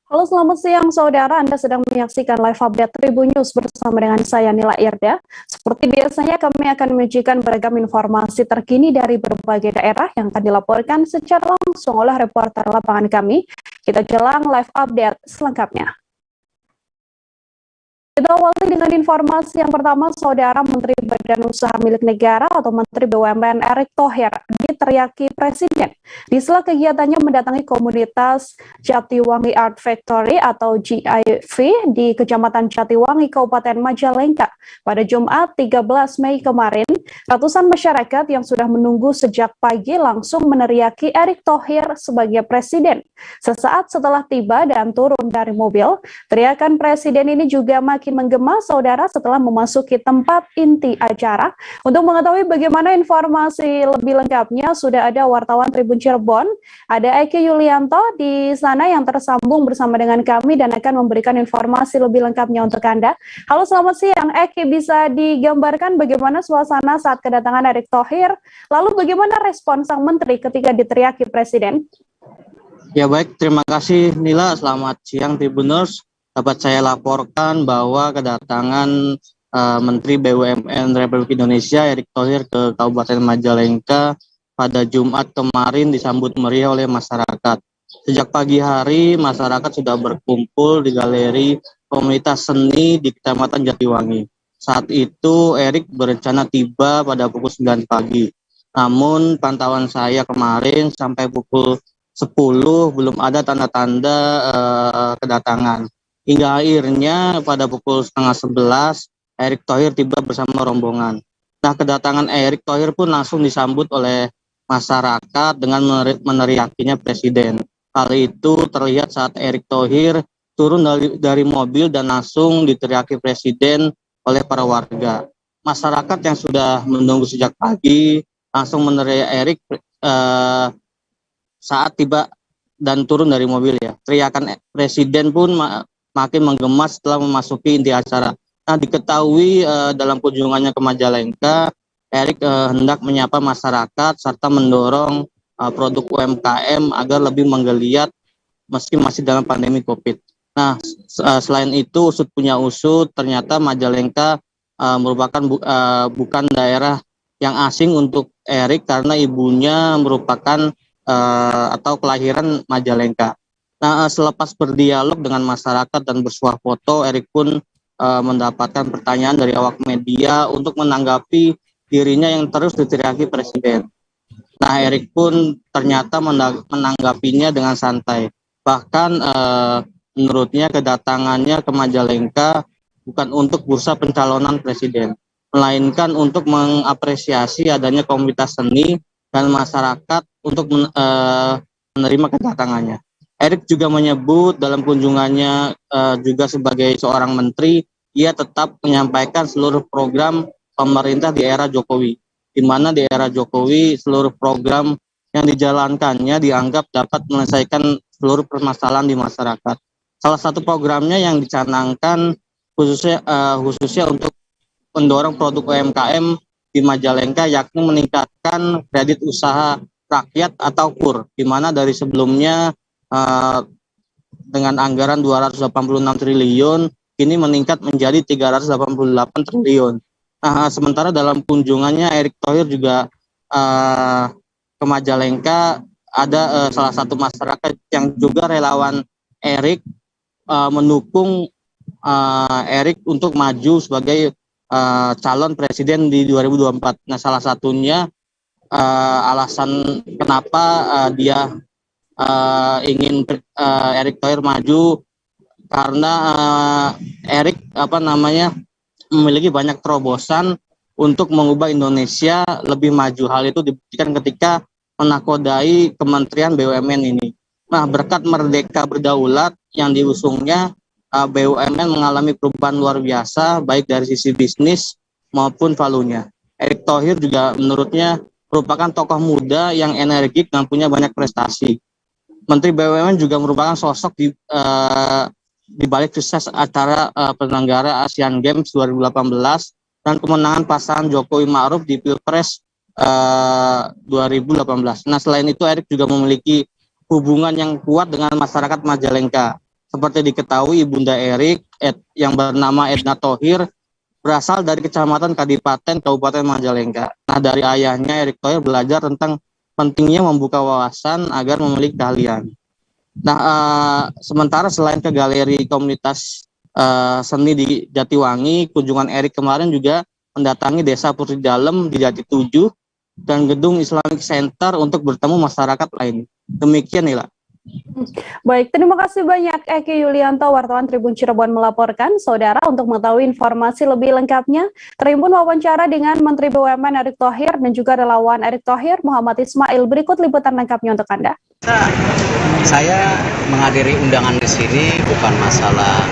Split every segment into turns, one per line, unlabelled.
Halo, selamat siang saudara. Anda sedang menyaksikan live update Tribun News bersama dengan saya Nila Irda. Seperti biasanya kami akan menyajikan beragam informasi terkini dari berbagai daerah yang akan dilaporkan secara langsung oleh reporter lapangan kami. Kita jelang live update selengkapnya. Kita awali dengan informasi yang pertama, Saudara Menteri Badan Usaha Milik Negara atau Menteri BUMN Erick Thohir diteriaki Presiden di sela kegiatannya mendatangi komunitas Jatiwangi Art Factory atau GIV di Kecamatan Jatiwangi, Kabupaten Majalengka. Pada Jumat 13 Mei kemarin, ratusan masyarakat yang sudah menunggu sejak pagi langsung meneriaki Erick Thohir sebagai Presiden. Sesaat setelah tiba dan turun dari mobil, teriakan Presiden ini juga makin menggema saudara setelah memasuki tempat inti acara. Untuk mengetahui bagaimana informasi lebih lengkapnya, sudah ada wartawan Tribun Cirebon, ada Eki Yulianto di sana yang tersambung bersama dengan kami dan akan memberikan informasi lebih lengkapnya untuk Anda. Halo, selamat siang Eki, bisa digambarkan bagaimana suasana saat kedatangan Erick Thohir, lalu bagaimana respon sang menteri ketika diteriaki Presiden?
Ya baik, terima kasih Nila. Selamat siang Tribuners. Dapat saya laporkan bahwa kedatangan Menteri BUMN Republik Indonesia Erick Thohir ke Kabupaten Majalengka pada Jumat kemarin disambut meriah oleh masyarakat. Sejak pagi hari, masyarakat sudah berkumpul di galeri komunitas seni di Kecamatan Jatiwangi. Saat itu Erick berencana tiba pada pukul 9 pagi. Namun pantauan saya kemarin sampai pukul 10 belum ada tanda-tanda kedatangan. Hingga akhirnya pada pukul setengah 11 Erick Thohir tiba bersama rombongan. Nah, kedatangan Erick Thohir pun langsung disambut oleh masyarakat dengan meneriakinya Presiden. Hal itu terlihat saat Erick Thohir turun dari mobil dan langsung diteriaki Presiden oleh para warga. Masyarakat yang sudah menunggu sejak pagi langsung meneriaki Erick saat tiba dan turun dari mobil ya. Teriakan Presiden pun makin menggema setelah memasuki inti acara. Nah, diketahui dalam kunjungannya ke Majalengka, Erick hendak menyapa masyarakat serta mendorong produk UMKM agar lebih menggeliat meski masih dalam pandemi COVID. Nah, selain itu usut punya usut, ternyata Majalengka merupakan bukan daerah yang asing untuk Erick karena ibunya merupakan atau kelahiran Majalengka. Nah, selepas berdialog dengan masyarakat dan bersuah foto, Erick pun mendapatkan pertanyaan dari awak media untuk menanggapi dirinya yang terus diteriaki Presiden. Nah, Erick pun ternyata menanggapinya dengan santai. Bahkan menurutnya kedatangannya ke Majalengka bukan untuk bursa pencalonan Presiden, melainkan untuk mengapresiasi adanya komunitas seni dan masyarakat untuk menerima kedatangannya. Erick juga menyebut dalam kunjungannya juga sebagai seorang menteri, ia tetap menyampaikan seluruh program pemerintah di era Jokowi, di mana di era Jokowi seluruh program yang dijalankannya dianggap dapat menyelesaikan seluruh permasalahan di masyarakat. Salah satu programnya yang dicanangkan khususnya untuk mendorong produk UMKM di Majalengka, yakni meningkatkan kredit usaha rakyat atau KUR, di mana dari sebelumnya dengan anggaran 286 triliun ini meningkat menjadi 388 triliun. Nah, sementara dalam kunjungannya Erick Thohir juga ke Majalengka, ada salah satu masyarakat yang juga relawan Erick mendukung Erick untuk maju sebagai calon presiden di 2024. Nah, salah satunya alasan kenapa dia ingin Erick Thohir maju karena Erick memiliki banyak terobosan untuk mengubah Indonesia lebih maju. Hal itu dibuktikan ketika menakodai Kementerian BUMN ini. Nah, berkat Merdeka Berdaulat yang diusungnya, BUMN mengalami perubahan luar biasa baik dari sisi bisnis maupun valuenya. Erick Thohir juga menurutnya merupakan tokoh muda yang energik dan punya banyak prestasi. Menteri BUMN juga merupakan sosok di balik sukses acara penyelenggara Asian Games 2018 dan kemenangan pasangan Jokowi Ma'ruf di Pilpres 2018. Nah, selain itu Erick juga memiliki hubungan yang kuat dengan masyarakat Majalengka. Seperti diketahui Ibunda Erik yang bernama Edna Thohir berasal dari Kecamatan Kadipaten Kabupaten Majalengka. Nah, dari ayahnya Erick Thohir belajar tentang pentingnya membuka wawasan agar memiliki keahlian. Nah, sementara selain ke galeri komunitas seni di Jatiwangi, kunjungan Erik kemarin juga mendatangi Desa Putri Dalem di Jati 7 dan Gedung Islamic Center untuk bertemu masyarakat lain. Demikian, Nila.
Baik, terima kasih banyak Eki Yulianto, wartawan Tribun Cirebon melaporkan. Saudara, untuk mengetahui informasi lebih lengkapnya, Tribun wawancara dengan Menteri BUMN Erick Thohir dan juga relawan Erick Thohir Muhammad Ismail. Berikut liputan lengkapnya untuk Anda.
Saya menghadiri undangan di sini bukan masalah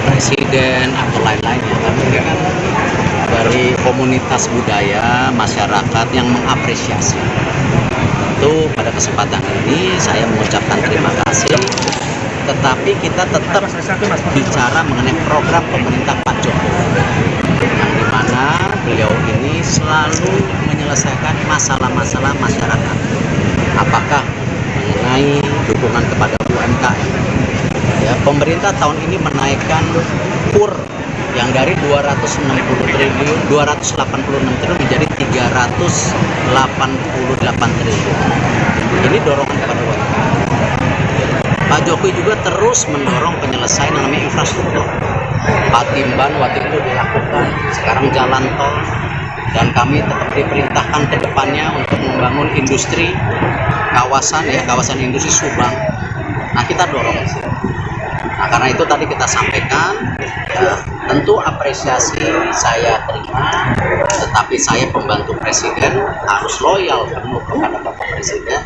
presiden atau lain-lainnya, tapi ini kan dari komunitas budaya masyarakat yang mengapresiasi. Tentu pada kesempatan ini saya mengucapkan terima kasih, tetapi kita tetap bicara mengenai program pemerintah Pak Jokowi, yang dimana beliau ini selalu menyelesaikan masalah-masalah masyarakat. Apakah mengenai dukungan kepada UMKM? Ya, pemerintah tahun ini menaikkan KUR yang dari 286 triliun menjadi 388 triliun. Ini dorongan kepada UMKM. Pak Jokowi juga terus mendorong penyelesaian yang namanya infrastruktur. Patimban waktu itu dilakukan, sekarang jalan tol, dan kami tetap diperintahkan ke depannya untuk membangun industri kawasan industri Subang. Nah, kita dorong di sini. Nah, karena itu tadi kita sampaikan, tentu apresiasi saya terima, tetapi saya pembantu presiden harus loyal penuh kepada Bapak Presiden.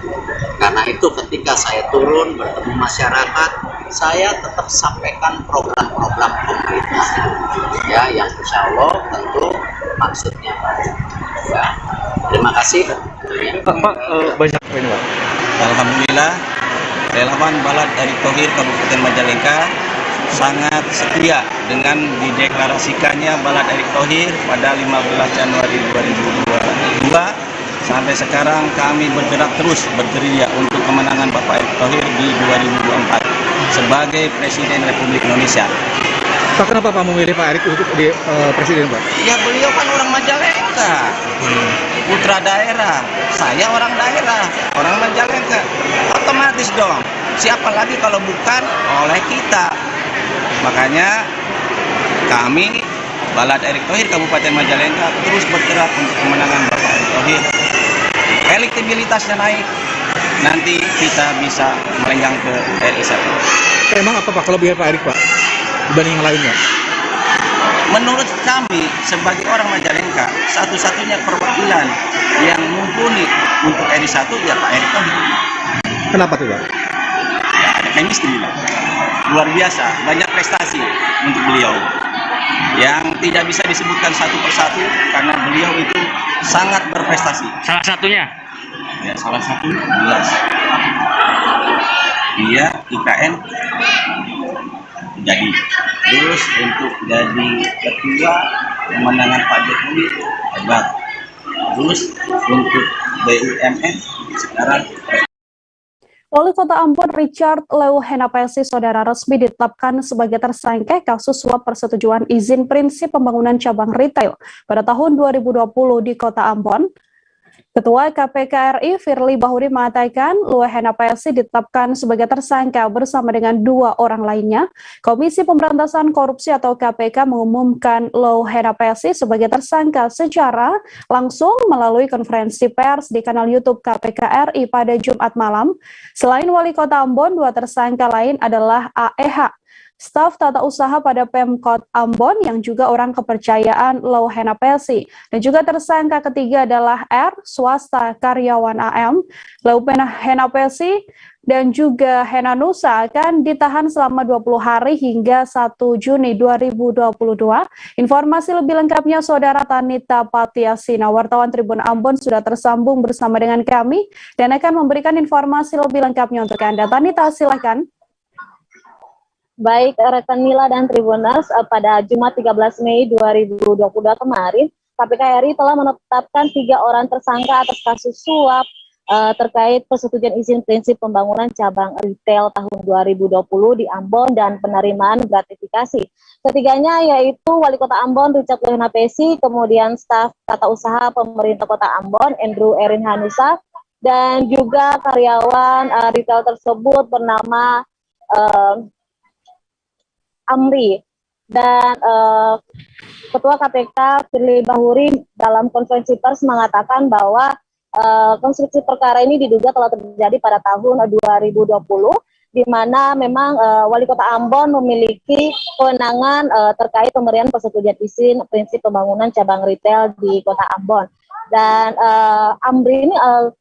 Karena itu ketika saya turun bertemu masyarakat, saya tetap sampaikan program-program pemerintah, ya, yang insya Allah tentu maksudnya baik. Ya. Terima kasih.
Banyak ini, Pak. Alhamdulillah, relawan Balad Erick Thohir Kabupaten Majalengka sangat setia dengan dideklarasikannya Balad Erick Thohir pada 15 Januari 2022. Sampai sekarang kami bergerak terus bergerilya untuk kemenangan Bapak Erick Thohir di 2024 sebagai Presiden Republik Indonesia.
Pak, kenapa Pak memilih Pak Erick untuk di presiden, Pak?
Ya, beliau kan orang Majalengka, putra daerah. Saya orang daerah, orang Majalengka. Otomatis dong. Siapa lagi kalau bukan oleh kita? Makanya kami Balad Erick Thohir Kabupaten Majalengka terus bergerak untuk kemenangan Bapak Erick Thohir. Elektabilitasnya naik, nanti kita bisa melenggang ke RI 1.
Emang apa Pak kelebihan Pak Erick, Pak, dibanding yang lainnya?
Menurut kami sebagai orang Majalengka, satu-satunya perwakilan yang mumpuni untuk RI 1 ya Pak Erick Thohir.
Kenapa tuh, Pak?
Ya, ada chemistry, luar biasa, banyak prestasi untuk beliau yang tidak bisa disebutkan satu persatu karena beliau itu sangat berprestasi.
Salah satunya?
Ya, salah satu jelas. Dia IKN jadi. Terus untuk jadi ketua pemenangan Pak Jokowi hebat. Terus untuk BUMN sekarang
Wali Kota Ambon Richard Leuhenapesi saudara resmi ditetapkan sebagai tersangka kasus suap persetujuan izin prinsip pembangunan cabang retail pada tahun 2020 di Kota Ambon. Ketua KPK RI Firly Bahuri mengatakan Leuhenapesi ditetapkan sebagai tersangka bersama dengan 2 orang lainnya. Komisi Pemberantasan Korupsi atau KPK mengumumkan Leuhenapesi sebagai tersangka secara langsung melalui konferensi pers di kanal YouTube KPK RI pada Jumat malam. Selain Wali Kota Ambon, 2 tersangka lain adalah AEH, staf tata usaha pada Pemkot Ambon yang juga orang kepercayaan Leuhenapesi, dan juga tersangka ketiga adalah R, swasta karyawan AM. Leuhenapesi dan juga Henanusa akan ditahan selama 20 hari hingga 1 Juni 2022. Informasi lebih lengkapnya Saudara Tanita Patiasina, wartawan Tribun Ambon sudah tersambung bersama dengan kami dan akan memberikan informasi lebih lengkapnya untuk Anda. Tanita, silakan.
Baik, rekan Nila dan Tribuners, pada Jumat 13 Mei 2022 kemarin, KPK RI telah menetapkan 3 orang tersangka atas kasus suap terkait persetujuan izin prinsip pembangunan cabang retail tahun 2020 di Ambon dan penerimaan gratifikasi. Ketiganya yaitu Wali Kota Ambon Richard Lohenapesi, kemudian staf tata usaha pemerintah Kota Ambon Andrew Erin Hanusa, dan juga karyawan retail tersebut bernama Amri. Dan Ketua KPK Firly Bahuri dalam konferensi pers mengatakan bahwa konstruksi perkara ini diduga telah terjadi pada tahun 2020, di mana memang Wali Kota Ambon memiliki kewenangan terkait pemberian persetujuan izin prinsip pembangunan cabang retail di Kota Ambon. Dan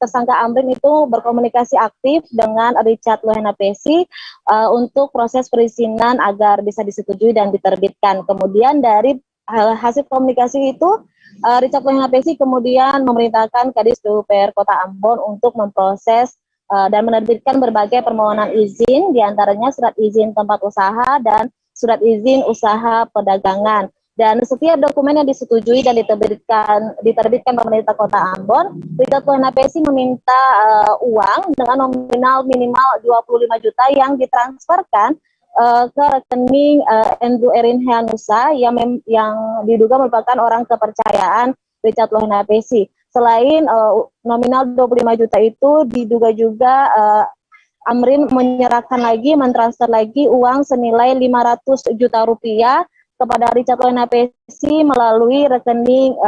tersangka Amrin itu berkomunikasi aktif dengan Richard Lohenapesi untuk proses perizinan agar bisa disetujui dan diterbitkan. Kemudian dari hasil komunikasi itu, Richard Lohenapesi kemudian memerintahkan Kadis PUPR Kota Ambon untuk memproses dan menerbitkan berbagai permohonan izin, diantaranya surat izin tempat usaha dan surat izin usaha perdagangan. Dan setiap dokumen yang disetujui dan diterbitkan pemerintah Kota Ambon, Richard Lohenapesi meminta uang dengan nominal minimal 25 juta yang ditransferkan ke rekening Andrew Erin Hanusa yang diduga merupakan orang kepercayaan Richard Lohenapesi. Selain nominal 25 juta itu, diduga juga Amrin mentransfer lagi uang senilai 500 juta rupiah kepada Richard Lohenapesi melalui rekening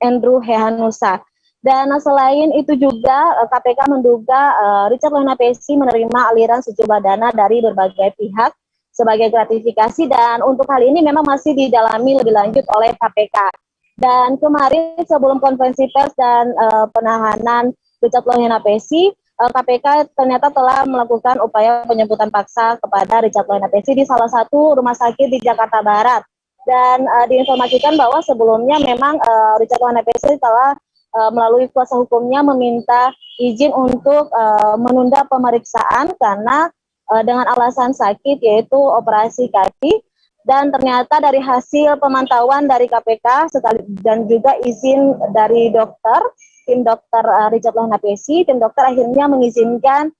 Andrew Hanusa. Dan selain itu juga KPK menduga Richard Lohenapesi menerima aliran sejumlah dana dari berbagai pihak sebagai gratifikasi, dan untuk hal ini memang masih didalami lebih lanjut oleh KPK. Dan kemarin sebelum konferensi pers dan penahanan Richard Lohenapesi, KPK ternyata telah melakukan upaya penjemputan paksa kepada Richard Lohenapesi di salah satu rumah sakit di Jakarta Barat. Dan diinformasikan bahwa sebelumnya memang Richard Lohenapesi telah melalui kuasa hukumnya meminta izin untuk menunda pemeriksaan karena dengan alasan sakit, yaitu operasi kaki. Dan ternyata dari hasil pemantauan dari KPK dan juga izin dari tim dokter Richard Lohenapesi, tim dokter akhirnya mengizinkan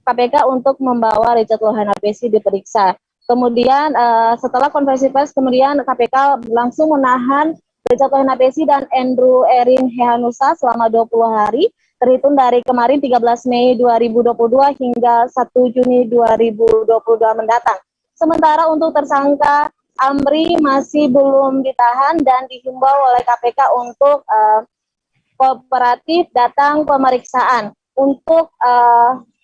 KPK untuk membawa Richard Lohenapesi diperiksa. Kemudian setelah konferensi pers, kemudian KPK langsung menahan Richard Lohenapesi dan Andrew Erin Hanusa selama 20 hari, terhitung dari kemarin 13 Mei 2022 hingga 1 Juni 2022 mendatang. Sementara untuk tersangka Amri masih belum ditahan dan dihimbau oleh KPK untuk kooperatif datang pemeriksaan. Untuk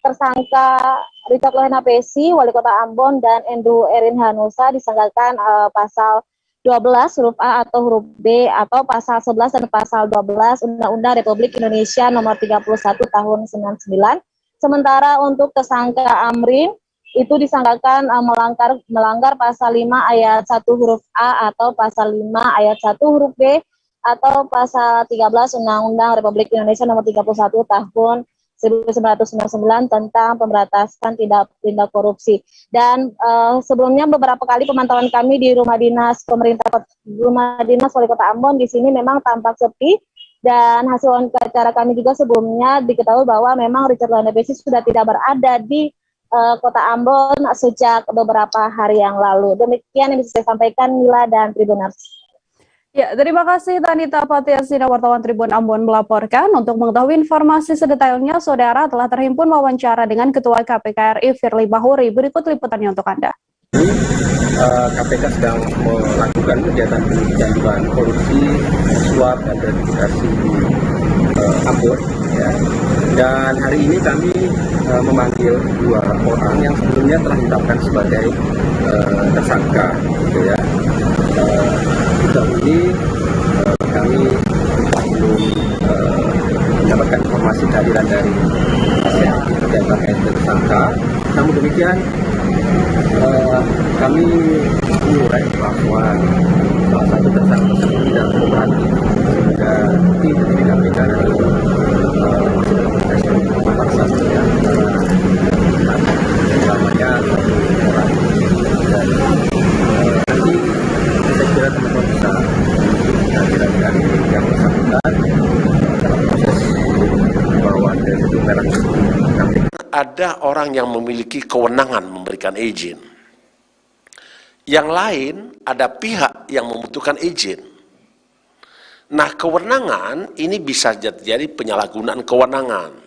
tersangka Richard Lohenapesi, Wali Kota Ambon, dan Andrew Erin Hanusa disangkakan pasal 12 huruf A atau huruf B atau pasal 11 dan pasal 12 Undang-Undang Republik Indonesia nomor 31 tahun 99. Sementara untuk tersangka Amrin itu disangkakan melanggar pasal 5 ayat 1 huruf A atau pasal 5 ayat 1 huruf B atau pasal 13 Undang-Undang Republik Indonesia nomor 31 tahun 1999 tentang pemberantasan tindak korupsi. Dan sebelumnya beberapa kali pemantauan kami di rumah dinas Wali Kota Ambon di sini memang tampak sepi, dan hasil wawancara kami juga sebelumnya diketahui bahwa memang Richard Lohenapesi sudah tidak berada di Kota Ambon sejak beberapa hari yang lalu. Demikian yang bisa saya sampaikan, Mila dan Tribuners.
Ya, terima kasih Tanita Fatiasina, wartawan Tribun Ambon melaporkan. Untuk mengetahui informasi sedetailnya, saudara telah terhimpun wawancara dengan Ketua KPK RI Firly Bahuri. Berikut liputannya untuk Anda.
KPK sedang melakukan kegiatan penelitian dugaan korupsi, suap, dan gratifikasi Ambon. Ya. Dan hari ini kami memanggil 2 orang yang sebelumnya telah ditetapkan sebagai tersangka. Gitu ya. Sejauh ini kami belum mendapatkan informasi kehadiran dari yang terkait tersangka. Namun demikian, kami menilai bahwa salah satu tersangka tersebut tidak kooperatif sehingga tidak diberikan memaksa ya, namanya orang. Dan nanti saya kira teman-teman bisa kira-kira yang bersangkutan dalam proses
ada orang yang memiliki kewenangan memberikan izin. Yang lain ada pihak yang membutuhkan izin. Nah, kewenangan ini bisa jadi penyalahgunaan kewenangan.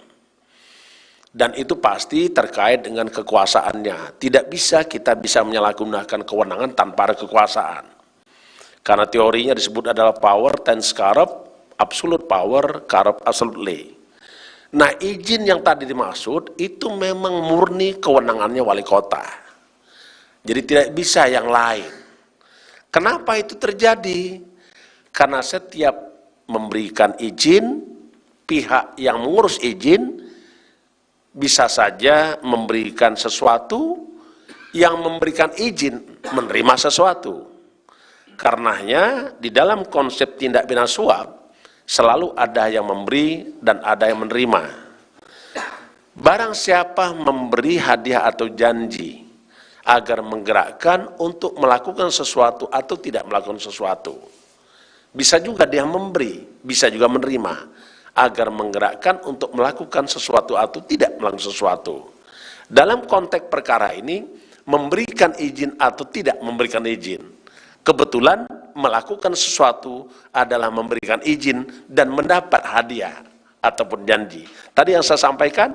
Dan itu pasti terkait dengan kekuasaannya. Tidak bisa kita bisa menyalahgunakan kewenangan tanpa ada kekuasaan. Karena teorinya disebut adalah power tends corrupt, absolute power corrupt absolutely. Nah, izin yang tadi dimaksud itu memang murni kewenangannya wali kota. Jadi tidak bisa yang lain. Kenapa itu terjadi? Karena setiap memberikan izin, pihak yang mengurus izin bisa saja memberikan sesuatu, yang memberikan izin menerima sesuatu. Karenanya di dalam konsep tindak pidana suap selalu ada yang memberi dan ada yang menerima. Barang siapa memberi hadiah atau janji agar menggerakkan untuk melakukan sesuatu atau tidak melakukan sesuatu. Bisa juga dia memberi, bisa juga menerima agar menggerakkan untuk melakukan sesuatu atau tidak melakukan sesuatu. Dalam konteks perkara ini, memberikan izin atau tidak memberikan izin. Kebetulan melakukan sesuatu adalah memberikan izin dan mendapat hadiah ataupun janji. Tadi yang saya sampaikan,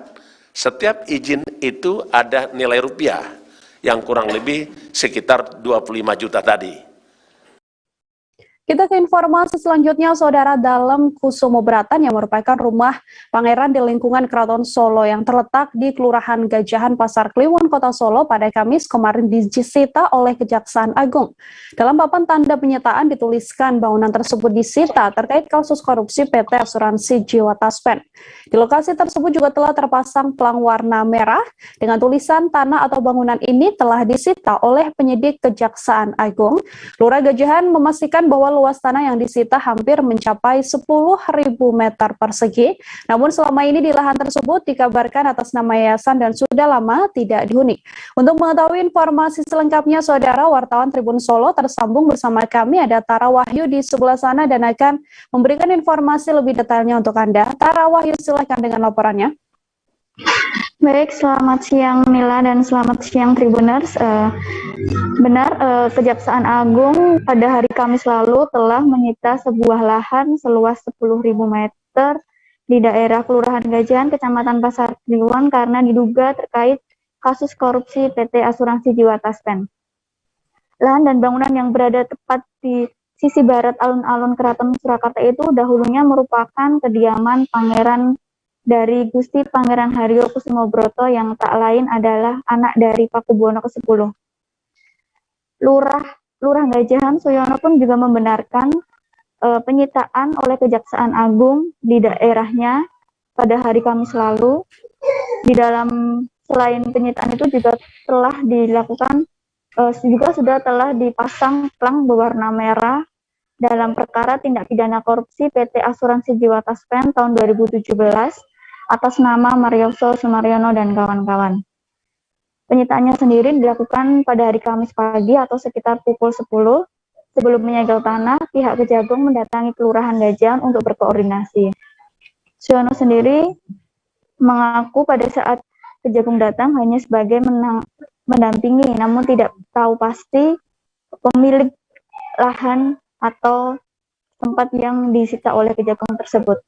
setiap izin itu ada nilai rupiah yang kurang lebih sekitar 25 juta tadi.
Kita ke informasi selanjutnya, Saudara. Dalam Kusumo Bratan yang merupakan rumah pangeran di lingkungan Keraton Solo yang terletak di Kelurahan Gajahan, Pasar Kliwon, Kota Solo pada Kamis kemarin disita oleh Kejaksaan Agung. Dalam papan tanda penyitaan dituliskan bangunan tersebut disita terkait kasus korupsi PT Asuransi Jiwa Taspen. Di lokasi tersebut juga telah terpasang pelang warna merah dengan tulisan tanah atau bangunan ini telah disita oleh penyidik Kejaksaan Agung. Lurah Gajahan memastikan bahwa luas tanah yang disita hampir mencapai 10.000 meter persegi. Namun selama ini di lahan tersebut dikabarkan atas nama yayasan dan sudah lama tidak dihuni. Untuk mengetahui informasi selengkapnya, Saudara, wartawan Tribun Solo tersambung bersama kami. Ada Tara Wahyu di sebelah sana dan akan memberikan informasi lebih detailnya untuk Anda. Tara Wahyu, silakan dengan laporannya.
Baik, selamat siang Nila dan selamat siang Tribuners. Benar, Kejaksaan Agung pada hari Kamis lalu telah menyita sebuah lahan seluas 10.000 meter di daerah Kelurahan Gajahan, Kecamatan Pasar Kliwon karena diduga terkait kasus korupsi PT Asuransi Jiwa Taspen. Lahan dan bangunan yang berada tepat di sisi barat alun-alun Keraton Surakarta itu dahulunya merupakan kediaman pangeran dari Gusti Pangeran Haryo Kusumobroto yang tak lain adalah anak dari Pakubuwono ke-10. Lurah Gajahan Suyono pun juga membenarkan penyitaan oleh Kejaksaan Agung di daerahnya pada hari Kamis lalu. Di dalam selain penyitaan itu juga telah dilakukan sudah telah dipasang pelang berwarna merah dalam perkara tindak pidana korupsi PT Asuransi Jiwa Taspen tahun 2017 atas nama Marioso Sumaryono dan kawan-kawan. Penyitaannya sendiri dilakukan pada hari Kamis pagi atau sekitar pukul 10. Sebelum menyegel tanah, pihak Kejagung mendatangi Kelurahan Gajahan untuk berkoordinasi. Suyono sendiri mengaku pada saat Kejagung datang hanya sebagai mendampingi, namun tidak tahu pasti pemilik lahan atau tempat yang disita oleh Kejagung tersebut.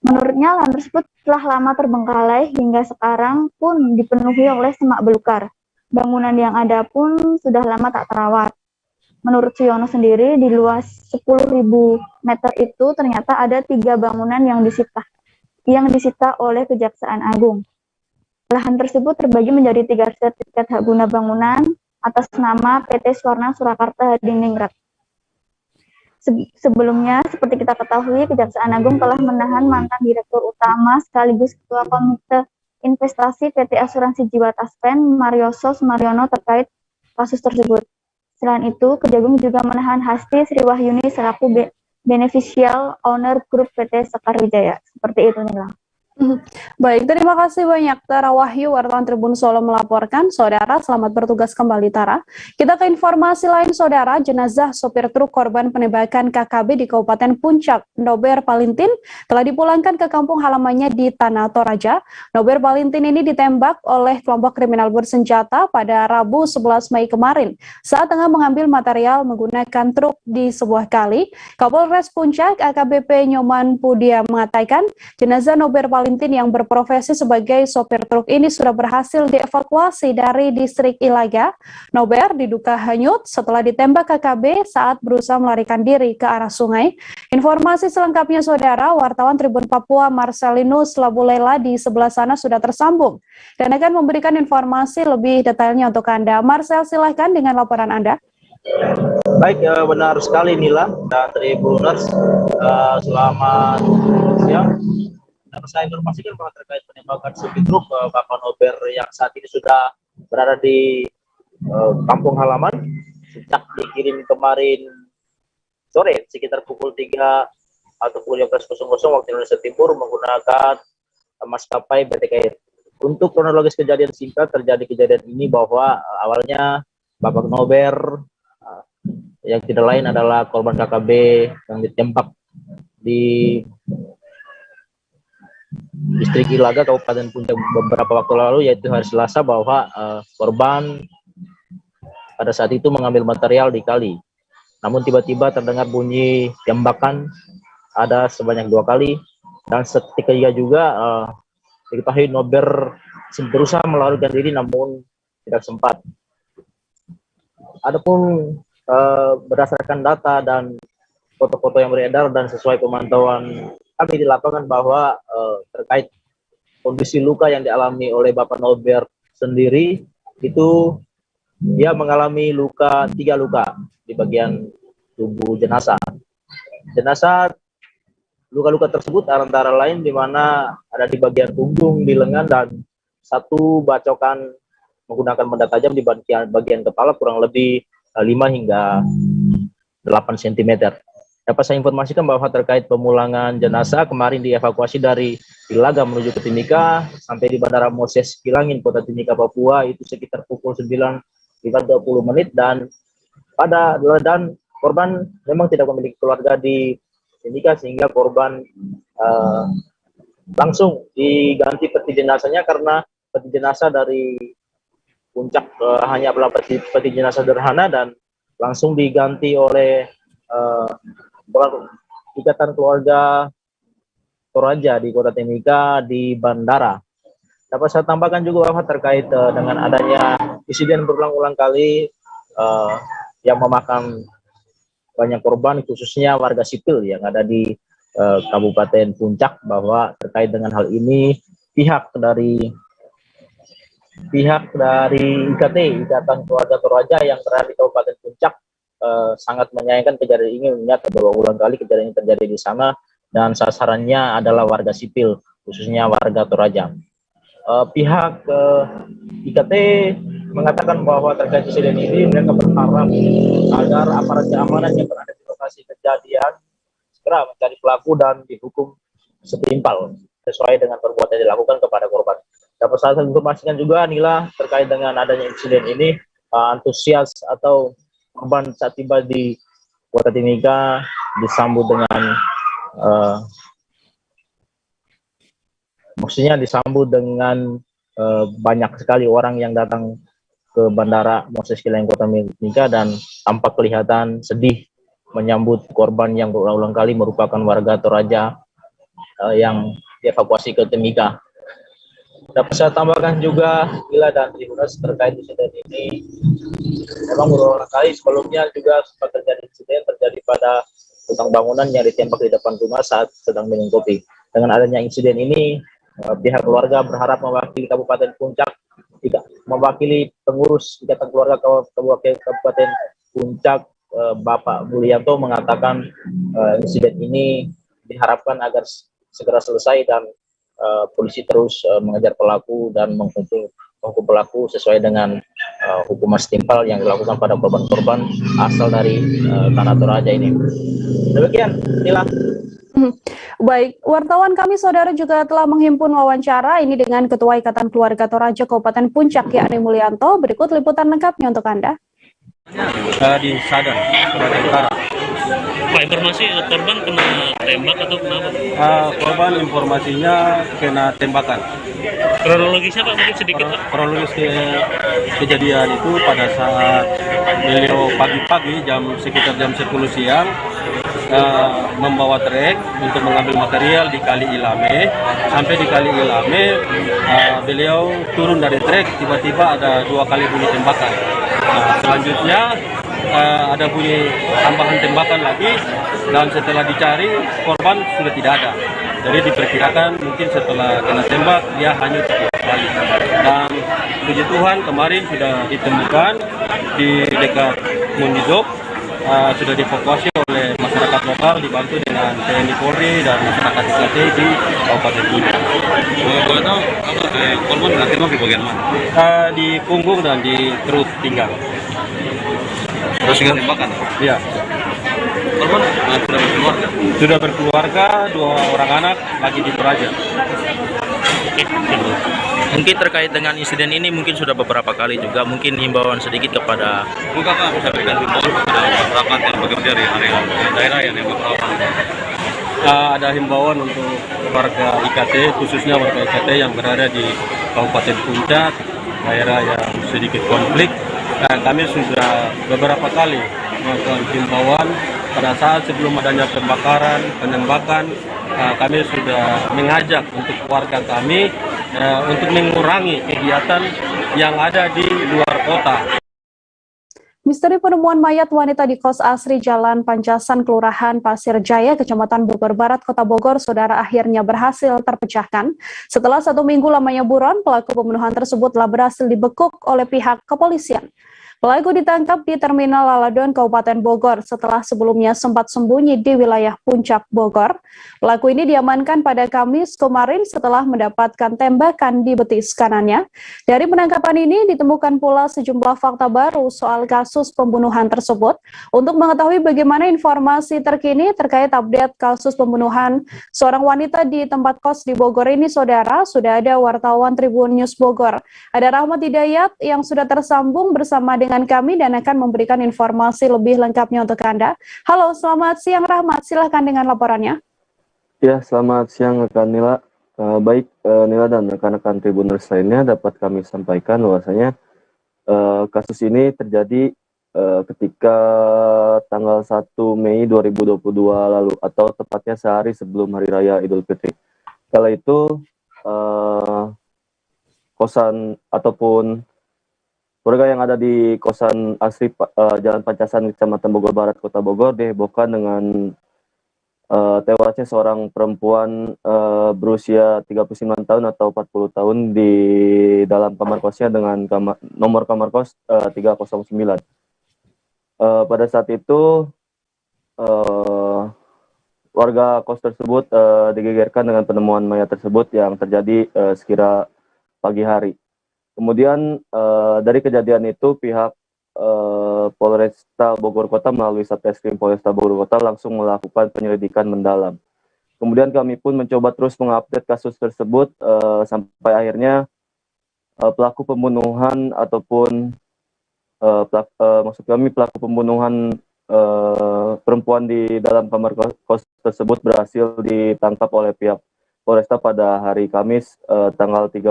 Menurutnya, lahan tersebut telah lama terbengkalai hingga sekarang pun dipenuhi oleh semak belukar. Bangunan yang ada pun sudah lama tak terawat. Menurut Suyono sendiri, di luas 10.000 meter itu ternyata ada 3 bangunan yang disita oleh Kejaksaan Agung. Lahan tersebut terbagi menjadi 3 sertifikat hak guna bangunan atas nama PT Swarna Surakarta Hadiningrat. Sebelumnya, seperti kita ketahui, Kejaksaan Agung telah menahan mantan Direktur Utama sekaligus Ketua Komite Investasi PT Asuransi Jiwa Taspen, Marioso Sumaryono terkait kasus tersebut. Selain itu, Kejagung juga menahan Hasti Sriwahyuni selaku beneficial owner grup PT Sekar Wijaya. Seperti itu, Nila.
Baik, terima kasih banyak Tara Wahyu, wartawan Tribun Solo melaporkan. Saudara, selamat bertugas kembali Tara. Kita ke informasi lain, Saudara. Jenazah sopir truk korban penembakan KKB di Kabupaten Puncak, Nober Palintin, telah dipulangkan ke kampung halamannya di Tanah Toraja. Nober Palintin ini ditembak oleh kelompok kriminal bersenjata pada Rabu 11 Mei kemarin saat tengah mengambil material menggunakan truk di sebuah kali. Kapolres Puncak AKBP Nyoman Pudia mengatakan jenazah Nober Palintin yang berprofesi sebagai sopir truk ini sudah berhasil dievakuasi dari distrik Ilaga. Nober diduga hanyut setelah ditembak KKB saat berusaha melarikan diri ke arah sungai. Informasi selengkapnya Saudara, wartawan Tribun Papua Marcelinus Labulela di sebelah sana sudah tersambung dan akan memberikan informasi lebih detailnya untuk Anda. Marcel, silahkan dengan laporan Anda.
Baik, benar sekali Nila dan Tribuners, selamat siang. Saya informasikan bahwa terkait penembakan supir truk Bapak Nober yang saat ini sudah berada di kampung halaman sejak dikirim kemarin sore sekitar pukul 3 atau pukul 15.00 waktu Indonesia Timur menggunakan maskapai BTK Air. Untuk kronologis kejadian singkat, terjadi kejadian ini bahwa awalnya Bapak Nober yang tidak lain adalah korban KKB yang ditembak di distrik Ilaga, Kabupaten Puncak beberapa waktu lalu, yaitu hari Selasa, bahwa korban pada saat itu mengambil material di kali. Namun tiba-tiba terdengar bunyi tembakan ada sebanyak 2 kali, dan seketika juga diketahui Nober berusaha melarikan diri namun tidak sempat. Adapun berdasarkan data dan foto-foto yang beredar dan sesuai pemantauan kami di lapangan bahwa terkait kondisi luka yang dialami oleh Bapak Nober sendiri, itu dia mengalami 3 luka di bagian tubuh jenazah. Jenazah luka-luka tersebut antara lain di mana ada di bagian punggung, di lengan, dan 1 bacokan menggunakan benda tajam di bagian kepala kurang lebih 5 hingga 8 cm. Dapat saya informasikan bahwa terkait pemulangan jenazah kemarin dievakuasi dari Ilaga menuju ke Timika sampai di Bandara Moses Kilangin, Kota Timika, Papua, itu sekitar pukul 9.20 dan korban memang tidak memiliki keluarga di Timika sehingga korban langsung diganti peti jenazahnya karena peti jenazah dari Puncak hanya adalah peti jenazah sederhana dan langsung diganti oleh Ikatan Keluarga Toraja di Kota Timika di bandara. Dapat saya tambahkan juga bahwa terkait dengan adanya insiden berulang-ulang kali yang memakan banyak korban, khususnya warga sipil yang ada di Kabupaten Puncak, bahwa terkait dengan hal ini pihak dari IKT, Ikatan Keluarga Toraja yang berada di Kabupaten Puncak sangat menyayangkan kejadian ini, mengingat berulang kali kejadian ini terjadi di sana dan sasarannya adalah warga sipil, khususnya warga Toraja. Pihak IKT mengatakan bahwa terkait insiden ini mereka berharap agar aparat keamanan yang berada di lokasi kejadian segera mencari pelaku dan dihukum setimpal sesuai dengan perbuatan yang dilakukan kepada korban. Dapat saya informasikan juga Nila terkait dengan adanya insiden ini, antusias atau korban saat tiba di Kota Timika disambut dengan banyak sekali orang yang datang ke Bandara Moses Kilangin Kota Timika dan tampak kelihatan sedih menyambut korban yang berulang kali merupakan warga Toraja yang dievakuasi ke Timika. Dapat saya tambahkan juga Gila dan Tribuners terkait insiden ini. Memang berulang kali sebelumnya juga sempat terjadi pada tukang bangunan yang ditembak di depan rumah saat sedang minum kopi. Dengan adanya insiden ini, pihak keluarga berharap mewakili Kabupaten Puncak, mewakili pengurus Ikatan Keluarga Kabupaten Puncak, Bapak Mulyanto mengatakan insiden ini diharapkan agar segera selesai dan polisi terus mengejar pelaku dan menghukum pelaku sesuai dengan hukuman setimpal yang dilakukan pada korban-korban asal dari Tanah Toraja ini. Demikian, Nila.
Baik, wartawan kami saudara juga telah menghimpun wawancara ini dengan Ketua Ikatan Keluarga Toraja Kabupaten Puncak yakni Mulyanto. Berikut liputan lengkapnya untuk Anda.
Di Sadar, Toraja Utara.
Pak, informasi korban kena tembak atau kenapa?
Korban informasinya kena tembakan.
Kronologisnya Pak mungkin sedikit Pak.
Kronologis kejadian itu pada saat beliau pagi-pagi sekitar jam 10 siang membawa trek untuk mengambil material di Kali Ilame. Sampai di Kali Ilame beliau turun dari trek, tiba-tiba ada 2 kali bunyi tembakan. Selanjutnya ada bunyi tambahan tembakan lagi, dan setelah dicari korban sudah tidak ada. Jadi diperkirakan mungkin setelah kena tembak dia hanyut kembali. Dan puji Tuhan kemarin sudah ditemukan di dekat Mundidok, sudah dievakuasi oleh masyarakat lokal dibantu dengan TNI Polri dan masyarakat IKT di Kabupaten Puncak.
Kalau tahu korban kena tembak di bagian mana?
Di punggung dan di perut pinggang.
Terus dengan tembakan?
Iya.
Korban sudah berkeluarga?
Sudah berkeluarga, 2 orang anak lagi di Toraja.
Mungkin terkait dengan insiden ini mungkin sudah beberapa kali juga mungkin himbauan sedikit kepada
Bukan Pak, bisa berikan himbauan kepada masyarakat yang bekerja di area daerah yang rawan.
Ada himbauan untuk warga IKT, khususnya warga IKT yang berada di Kabupaten Puncak, daerah yang sedikit konflik. Kami sudah beberapa kali melakukan himbauan pada saat sebelum adanya pembakaran, penembakan. Kami sudah mengajak untuk warga kami untuk mengurangi kegiatan yang ada di luar kota.
Misteri penemuan mayat wanita di kos asri Jalan Pancasan, Kelurahan Pasir Jaya, Kecamatan Bogor Barat, Kota Bogor, saudara akhirnya berhasil terpecahkan. Setelah 1 minggu lamanya buron, pelaku pembunuhan tersebut telah berhasil dibekuk oleh pihak kepolisian. Pelaku ditangkap di Terminal Laladon, Kabupaten Bogor setelah sebelumnya sempat sembunyi di wilayah Puncak Bogor. Pelaku ini diamankan pada Kamis kemarin setelah mendapatkan tembakan di betis kanannya. Dari penangkapan ini ditemukan pula sejumlah fakta baru soal kasus pembunuhan tersebut. Untuk mengetahui bagaimana informasi terkini terkait update kasus pembunuhan seorang wanita di tempat kos di Bogor ini, saudara, sudah ada wartawan Tribun News Bogor. Ada Rahmat Hidayat yang sudah tersambung bersama dengan kami dan akan memberikan informasi lebih lengkapnya untuk Anda. Halo, selamat siang Rahmat, silahkan dengan laporannya.
Ya, selamat siang rekan Nila. Baik, Nila dan rekan-rekan Tribuners lainnya dapat kami sampaikan bahwasanya kasus ini terjadi ketika tanggal 1 Mei 2022 lalu, atau tepatnya sehari sebelum Hari Raya Idul Fitri. Kala itu kosan ataupun warga yang ada di kosan asri Jalan Pancasan, Kecamatan Bogor Barat, Kota Bogor, dihebohkan dengan tewasnya seorang perempuan berusia 39 tahun atau 40 tahun di dalam kamar kosnya dengan nomor kamar kos 309. Pada saat itu warga kos tersebut digegerkan dengan penemuan mayat tersebut yang terjadi sekira pagi hari. Kemudian dari kejadian itu pihak Polresta Bogor Kota melalui Satreskrim Polresta Bogor Kota langsung melakukan penyelidikan mendalam. Kemudian kami pun mencoba terus mengupdate kasus tersebut sampai akhirnya pelaku pembunuhan ataupun maksud kami pelaku pembunuhan perempuan di dalam kamar kos tersebut berhasil ditangkap oleh pihak Polresta pada hari Kamis tanggal 13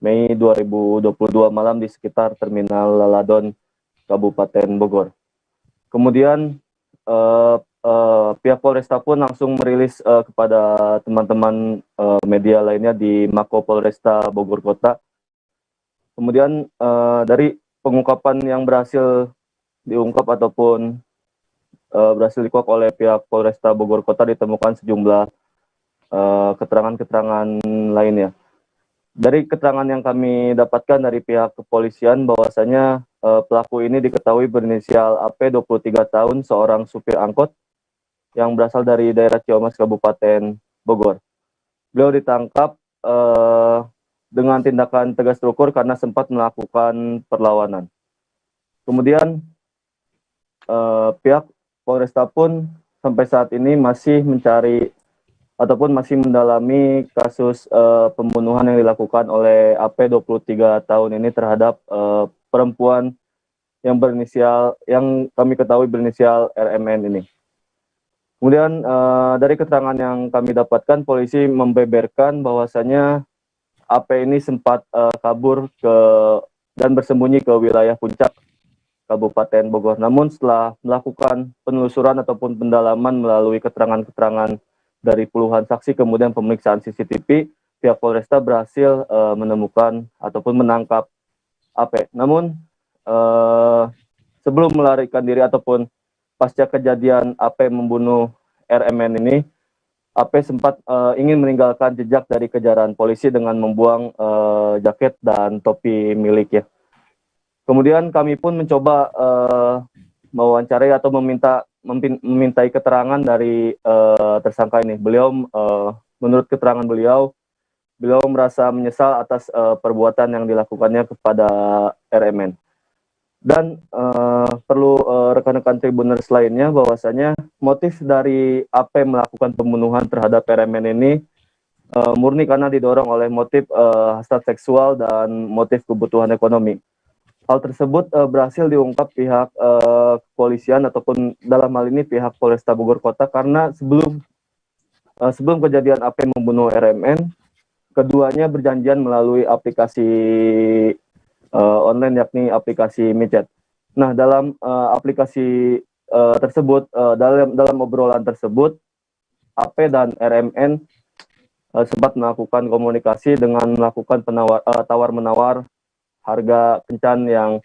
Mei 2022 malam di sekitar Terminal Laladon, Kabupaten Bogor. Kemudian pihak Polresta pun langsung merilis kepada teman-teman media lainnya di Mako Polresta Bogor Kota. Kemudian dari pengungkapan yang berhasil diungkap ataupun berhasil dikuak oleh pihak Polresta Bogor Kota ditemukan sejumlah keterangan-keterangan lainnya. Dari keterangan yang kami dapatkan dari pihak kepolisian bahwasanya pelaku ini diketahui berinisial AP 23 tahun, seorang supir angkot yang berasal dari daerah Ciamas, Kabupaten Bogor. Beliau ditangkap dengan tindakan tegas terukur karena sempat melakukan perlawanan. Kemudian pihak Polresta pun sampai saat ini masih mencari ataupun masih mendalami kasus pembunuhan yang dilakukan oleh AP 23 tahun ini terhadap perempuan yang kami ketahui berinisial RMN ini. Kemudian dari keterangan yang kami dapatkan, polisi membeberkan bahwasannya AP ini sempat kabur dan bersembunyi ke wilayah Puncak, Kabupaten Bogor. Namun setelah melakukan penelusuran ataupun pendalaman melalui keterangan-keterangan dari puluhan saksi, kemudian pemeriksaan CCTV, pihak Polresta berhasil menemukan ataupun menangkap AP. Namun sebelum melarikan diri ataupun pasca kejadian AP membunuh RMN ini, AP sempat ingin meninggalkan jejak dari kejaran polisi dengan membuang jaket dan topi miliknya. Kemudian kami pun mencoba mewawancarai atau memintai keterangan dari tersangka ini. Menurut keterangan beliau merasa menyesal atas perbuatan yang dilakukannya kepada RMN. Dan perlu rekan-rekan Tribuners lainnya bahwasanya motif dari AP melakukan pembunuhan terhadap RMN ini murni karena didorong oleh motif hasrat seksual dan motif kebutuhan ekonomi. Hal tersebut berhasil diungkap pihak kepolisian ataupun dalam hal ini pihak Polresta Bogor Kota, karena sebelum kejadian AP membunuh RMN, keduanya berjanjian melalui aplikasi online, yakni aplikasi micet. Nah, dalam aplikasi tersebut, dalam obrolan tersebut, AP dan RMN sempat melakukan komunikasi dengan melakukan tawar-menawar harga kencan yang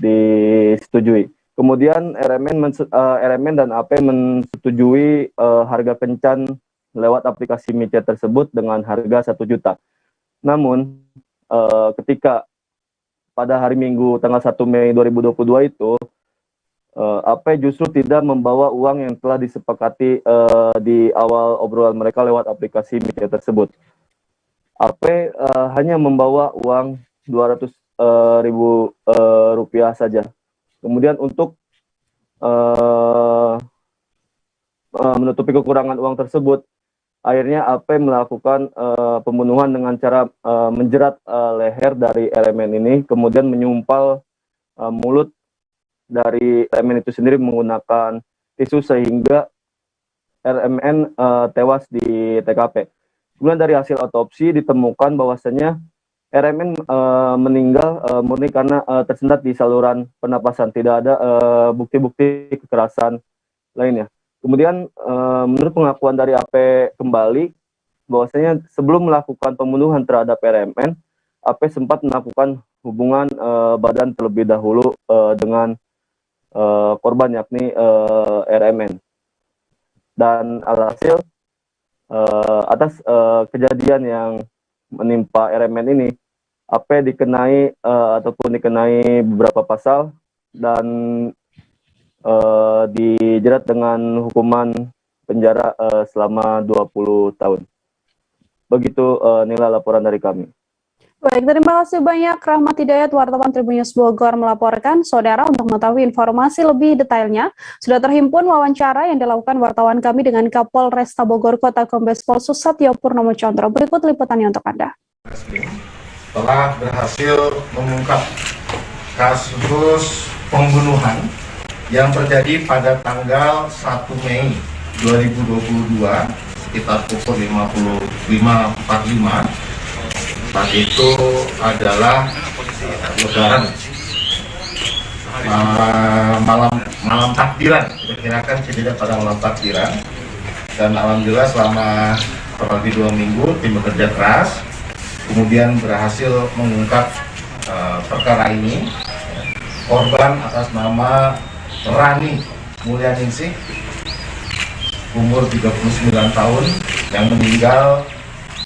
disetujui. Kemudian RMN dan AP menyetujui harga kencan lewat aplikasi micet tersebut dengan harga 1 juta. Namun ketika pada hari Minggu tanggal 1 Mei 2022 itu, AP justru tidak membawa uang yang telah disepakati di awal obrolan mereka lewat aplikasi micet tersebut. AP hanya membawa uang 200.000 rupiah saja. Kemudian untuk menutupi kekurangan uang tersebut, akhirnya AP melakukan pembunuhan dengan cara menjerat leher dari RMN ini, kemudian menyumpal mulut dari RMN itu sendiri menggunakan tisu sehingga RMN tewas di TKP. Kemudian dari hasil otopsi ditemukan bahwasannya RMN meninggal murni karena tersendat di saluran pernapasan, tidak ada bukti-bukti kekerasan lainnya. Kemudian menurut pengakuan dari AP kembali, bahwasanya sebelum melakukan pembunuhan terhadap RMN, AP sempat melakukan hubungan badan terlebih dahulu dengan korban, yakni RMN. Dan alhasil atas kejadian yang menimpa RMN ini, AP dikenai beberapa pasal dan dijerat dengan hukuman penjara selama 20 tahun. Begitu nilai laporan dari kami.
Baik, terima kasih banyak Rahmat Hidayat, wartawan Tribun News Bogor melaporkan. Saudara, untuk mengetahui informasi lebih detailnya, sudah terhimpun wawancara yang dilakukan wartawan kami dengan Kapolresta Bogor Kota Kombes Pol Susatyo Purnomo Condro. Berikut liputannya untuk Anda.
Telah berhasil mengungkap kasus pembunuhan yang terjadi pada tanggal 1 Mei 2022 sekitar pukul 55.45. Saat itu adalah lebaran, malam takbiran, diperkirakan kejadian pada malam takbiran. Dan alhamdulillah selama kurang lebih 2 minggu tim bekerja keras, kemudian berhasil mengungkap perkara ini. Korban atas nama Rani Mulyaningsih, umur 39 tahun, yang meninggal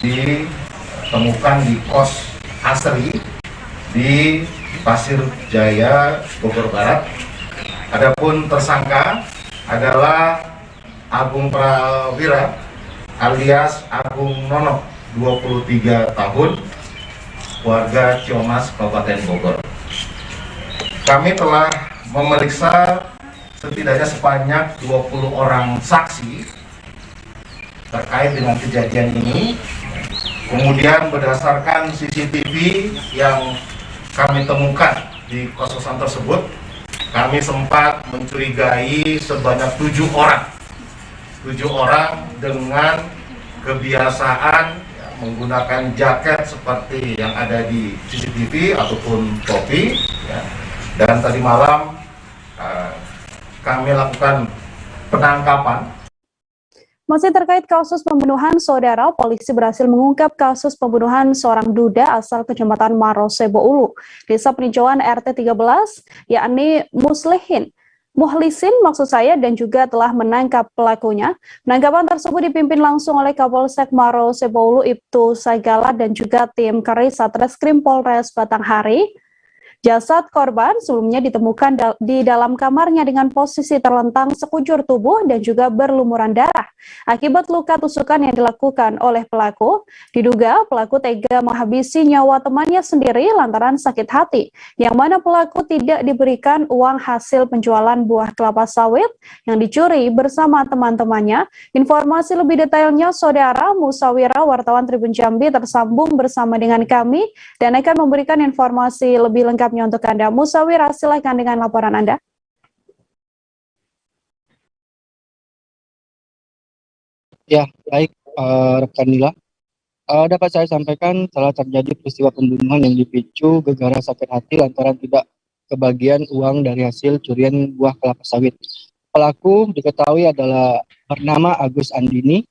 ditemukan di kos Asri di Pasir Jaya, Bogor Barat. Adapun tersangka adalah Agung Prawira alias Agung Nono, 23 tahun, warga Ciamas, Kabupaten Bogor. Kami telah memeriksa setidaknya sebanyak 20 orang saksi terkait dengan kejadian ini. Kemudian berdasarkan CCTV yang kami temukan di kos-kosan tersebut, kami sempat mencurigai sebanyak 7 orang. 7 orang dengan kebiasaan menggunakan jaket seperti yang ada di CCTV ataupun topi. Dan tadi malam kami lakukan penangkapan.
Masih terkait kasus pembunuhan, Saudara, polisi berhasil mengungkap kasus pembunuhan seorang duda asal Kecamatan Marosebo Ulu, Desa Peninjauan RT 13, yakni Muhlisin maksud saya, dan juga telah menangkap pelakunya. Penangkapan tersebut dipimpin langsung oleh Kapolsek Marosebo Ulu Ibtu Sagala dan juga tim Karis Satreskrim Polres Batanghari. Jasad korban sebelumnya ditemukan di dalam kamarnya dengan posisi terlentang sekujur tubuh dan juga berlumuran darah akibat luka tusukan yang dilakukan oleh pelaku. Diduga pelaku tega menghabisi nyawa temannya sendiri lantaran sakit hati, yang mana pelaku tidak diberikan uang hasil penjualan buah kelapa sawit yang dicuri bersama teman-temannya. Informasi lebih detailnya, Saudara, Musawira, wartawan Tribun Jambi tersambung bersama dengan kami dan akan memberikan informasi lebih lengkap untuk Anda. Musawira, silakan dengan laporan Anda.
Ya, baik, rekan Nila. Dapat saya sampaikan telah terjadi peristiwa pembunuhan yang dipicu gara-gara sakit hati lantaran tidak kebagian uang dari hasil curian buah kelapa sawit. Pelaku diketahui adalah bernama Agus Andani,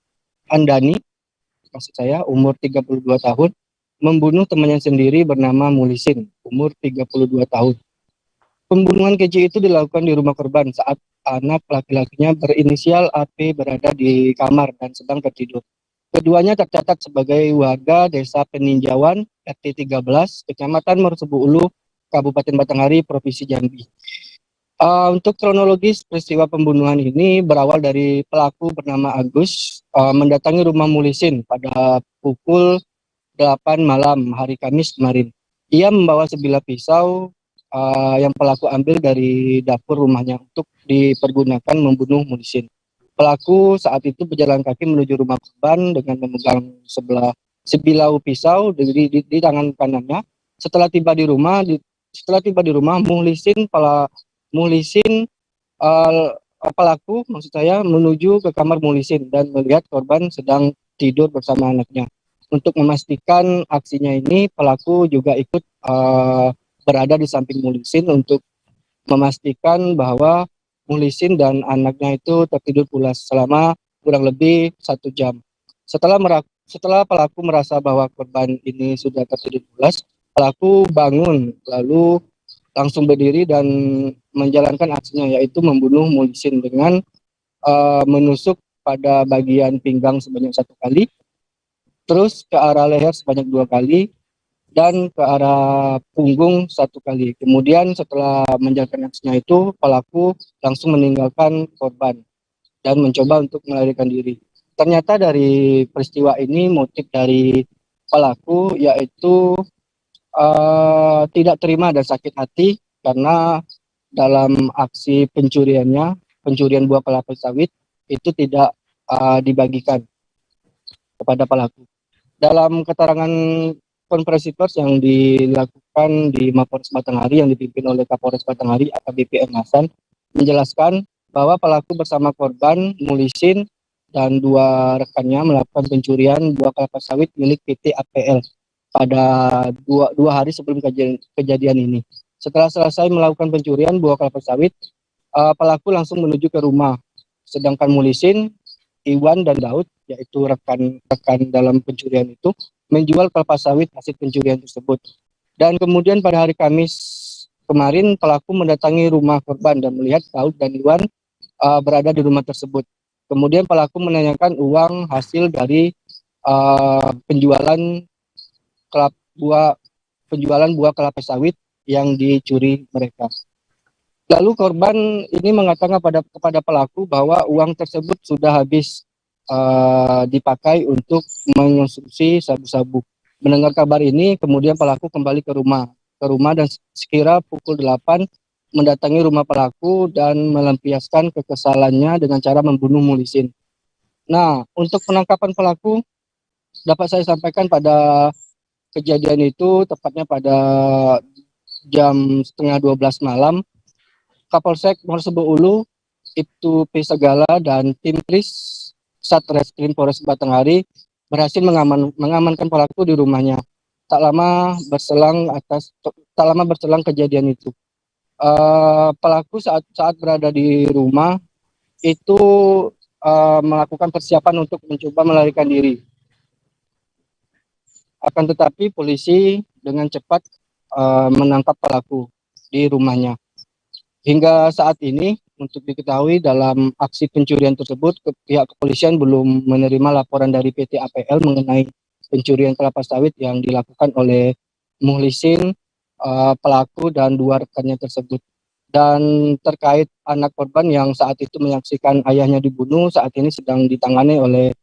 maksud saya, umur 32 tahun, membunuh temannya sendiri bernama Muhlisin, umur 32 tahun. Pembunuhan keji itu dilakukan di rumah korban saat anak laki-lakinya berinisial AP berada di kamar dan sedang tertidur. Keduanya tercatat sebagai warga Desa Peninjauan RT 13, Kecamatan Marosebo Ulu, Kabupaten Batanghari, Provinsi Jambi. Untuk kronologis peristiwa pembunuhan ini berawal dari pelaku bernama Agus mendatangi rumah Muhlisin pada pukul 8 malam hari Kamis kemarin. Ia membawa sebilah pisau yang pelaku ambil dari dapur rumahnya untuk dipergunakan membunuh Muhlisin. Pelaku saat itu berjalan kaki menuju rumah korban dengan memegang sebilah pisau di tangan kanannya. Setelah tiba di rumah, pelaku maksud saya menuju ke kamar Muhlisin dan melihat korban sedang tidur bersama anaknya. Untuk memastikan aksinya ini, pelaku juga ikut berada di samping Muhlisin untuk memastikan bahwa Muhlisin dan anaknya itu tertidur pulas selama kurang lebih 1 jam. Setelah pelaku merasa bahwa korban ini sudah tertidur pulas, pelaku bangun lalu langsung berdiri dan menjalankan aksinya, yaitu membunuh Muhlisin dengan menusuk pada bagian pinggang sebanyak 1 kali, terus ke arah leher sebanyak 2 kali, dan ke arah punggung 1 kali. Kemudian setelah menjalankan aksinya itu, pelaku langsung meninggalkan korban dan mencoba untuk melarikan diri. Ternyata dari peristiwa ini motif dari pelaku yaitu tidak terima dan sakit hati karena dalam aksi pencurian buah kelapa sawit itu tidak dibagikan kepada pelaku. Dalam keterangan konferensi pers yang dilakukan di Mapolres Batanghari yang dipimpin oleh Kapolres Batanghari AKBP M. Hasan menjelaskan bahwa pelaku bersama korban Muhlisin dan 2 rekannya melakukan pencurian buah kelapa sawit milik PT APL pada dua hari sebelum kejadian ini. Setelah selesai melakukan pencurian buah kelapa sawit, pelaku langsung menuju ke rumah, sedangkan Muhlisin, Iwan, dan Daud, yaitu rekan-rekan dalam pencurian itu, menjual kelapa sawit hasil pencurian tersebut. Dan kemudian pada hari Kamis kemarin, pelaku mendatangi rumah korban dan melihat Daud dan Iwan berada di rumah tersebut. Kemudian pelaku menanyakan uang hasil dari penjualan buah kelapa sawit yang dicuri mereka. Lalu korban ini mengatakan kepada pelaku bahwa uang tersebut sudah habis dipakai untuk mengonsumsi sabu-sabu. Mendengar kabar ini, kemudian pelaku kembali ke rumah dan sekira pukul 8 mendatangi rumah pelaku dan melampiaskan kekesalannya dengan cara membunuh Muhlisin. Nah, untuk penangkapan pelaku dapat saya sampaikan pada kejadian itu tepatnya pada jam setengah 12 malam, Kapolsek Morsebo Ulu, Ibtu P. Segala dan tim Tris Satreskrim Polres Batanghari berhasil mengamankan pelaku di rumahnya. Tak lama berselang kejadian itu. Pelaku saat berada di rumah itu melakukan persiapan untuk mencoba melarikan diri. Akan tetapi polisi dengan cepat menangkap pelaku di rumahnya. Hingga saat ini untuk diketahui dalam aksi pencurian tersebut pihak kepolisian belum menerima laporan dari PT APL mengenai pencurian kelapa sawit yang dilakukan oleh Muhlisin, pelaku dan dua rekannya tersebut. Dan terkait anak korban yang saat itu menyaksikan ayahnya dibunuh, saat ini sedang ditangani oleh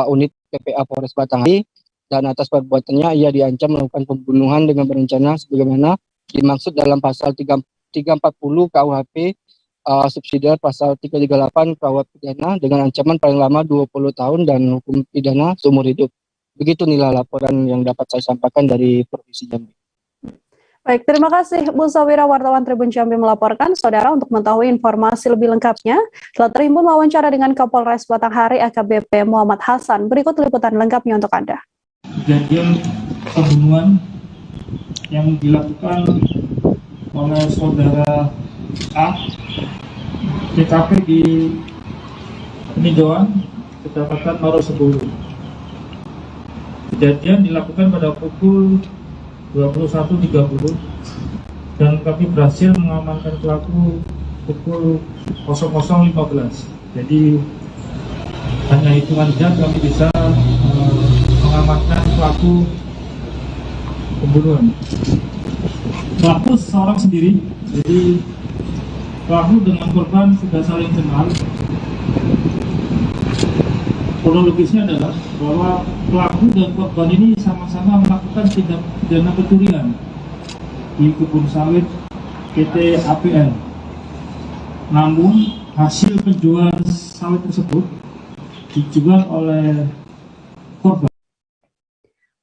unit PPA Polres Batanghari, dan atas perbuatannya ia diancam melakukan pembunuhan dengan berencana sebagaimana dimaksud dalam pasal 340 KUHP subsidiar pasal 338 KUHP pidana dengan ancaman paling lama 20 tahun dan hukum pidana seumur hidup. Begitu nilai laporan yang dapat saya sampaikan dari Provinsi Jambi.
Baik, terima kasih Bu Sawira, wartawan Tribun Jambi melaporkan. Saudara, untuk mengetahui informasi lebih lengkapnya, telah terhimpun wawancara dengan Kapolres Batanghari AKBP Muhammad Hasan. Berikut liputan lengkapnya untuk Anda.
Kejadian pembunuhan yang dilakukan oleh saudara A, TKP di Peninjauan, Kecamatan Morsebo. Kejadian dilakukan pada pukul 21.30 dan kami berhasil mengamankan pelaku pukul 00.15. Jadi hanya hitungan jam kami bisa mengamankan pelaku pembunuhan. Pelaku seorang sendiri, jadi pelaku dengan korban sudah saling kenal. Kronologisnya adalah bahwa pelaku dan korban ini sama-sama melakukan tindak pidana pencurian di kebun sawit PT APL. Namun hasil penjualan sawit tersebut dijual oleh korban.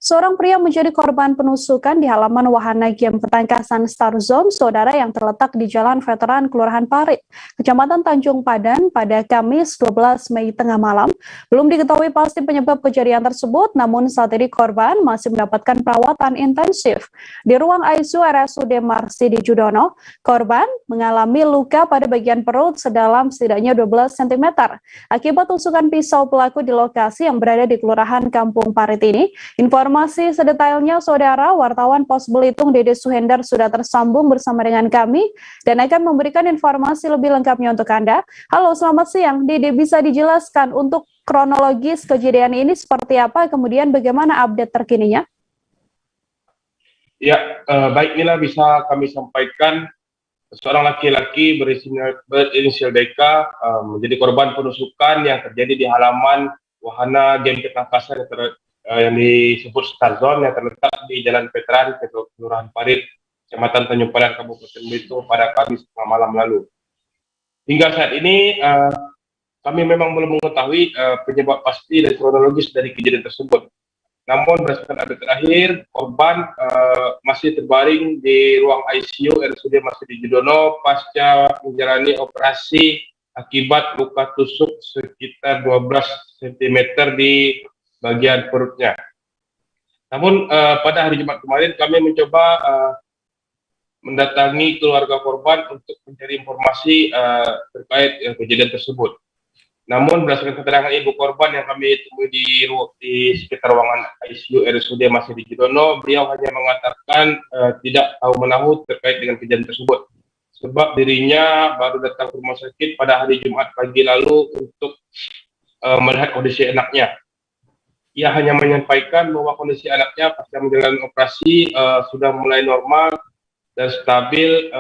Seorang pria menjadi korban penusukan di halaman wahana game ketangkasan Star Zone, saudara, yang terletak di Jalan Veteran Kelurahan Parit, Kecamatan Tanjung Padan pada Kamis 12 Mei tengah malam. Belum diketahui pasti penyebab kejadian tersebut, namun saat ini korban masih mendapatkan perawatan intensif di ruang ICU RSUD Marsidi Judono. Korban mengalami luka pada bagian perut sedalam setidaknya 12 cm akibat tusukan pisau pelaku di lokasi yang berada di Kelurahan Kampung Parit ini. Informasi sedetailnya, saudara, wartawan Pos Belitung Dede Suhendar sudah tersambung bersama dengan kami dan akan memberikan informasi lebih lengkapnya untuk Anda. Halo, selamat siang. Dede, bisa dijelaskan untuk kronologis kejadian ini seperti apa, kemudian bagaimana update terkininya?
Ya, baik, Mila, bisa kami sampaikan seorang laki-laki berinisial DK menjadi korban penusukan yang terjadi di halaman wahana game ketangkasan yang disebut Star Zone yang terletak di Jalan Veteran Kelurahan Parit, Kecamatan Tanjung Padan, Kabupaten Belitung pada Kamis tengah malam lalu. Hingga saat ini kami memang belum mengetahui penyebab pasti dan kronologis dari kejadian tersebut. Namun berdasarkan update terakhir, korban masih terbaring di ruang ICU RSUD Marsidi Judono pasca menjalani operasi akibat luka tusuk sekitar 12 cm di bagian perutnya. Namun pada hari Jumat kemarin kami mencoba mendatangi keluarga korban untuk mencari informasi terkait kejadian tersebut. Namun berdasarkan keterangan ibu korban yang kami temui di sekitar ruangan ICU RSUD Marsidi Judono, beliau hanya mengatakan tidak tahu menahu terkait dengan kejadian tersebut. Sebab dirinya baru datang ke rumah sakit pada hari Jumat pagi lalu untuk melihat kondisi anaknya. Ia hanya menyampaikan bahwa kondisi anaknya pasca menjalani operasi sudah mulai normal dan stabil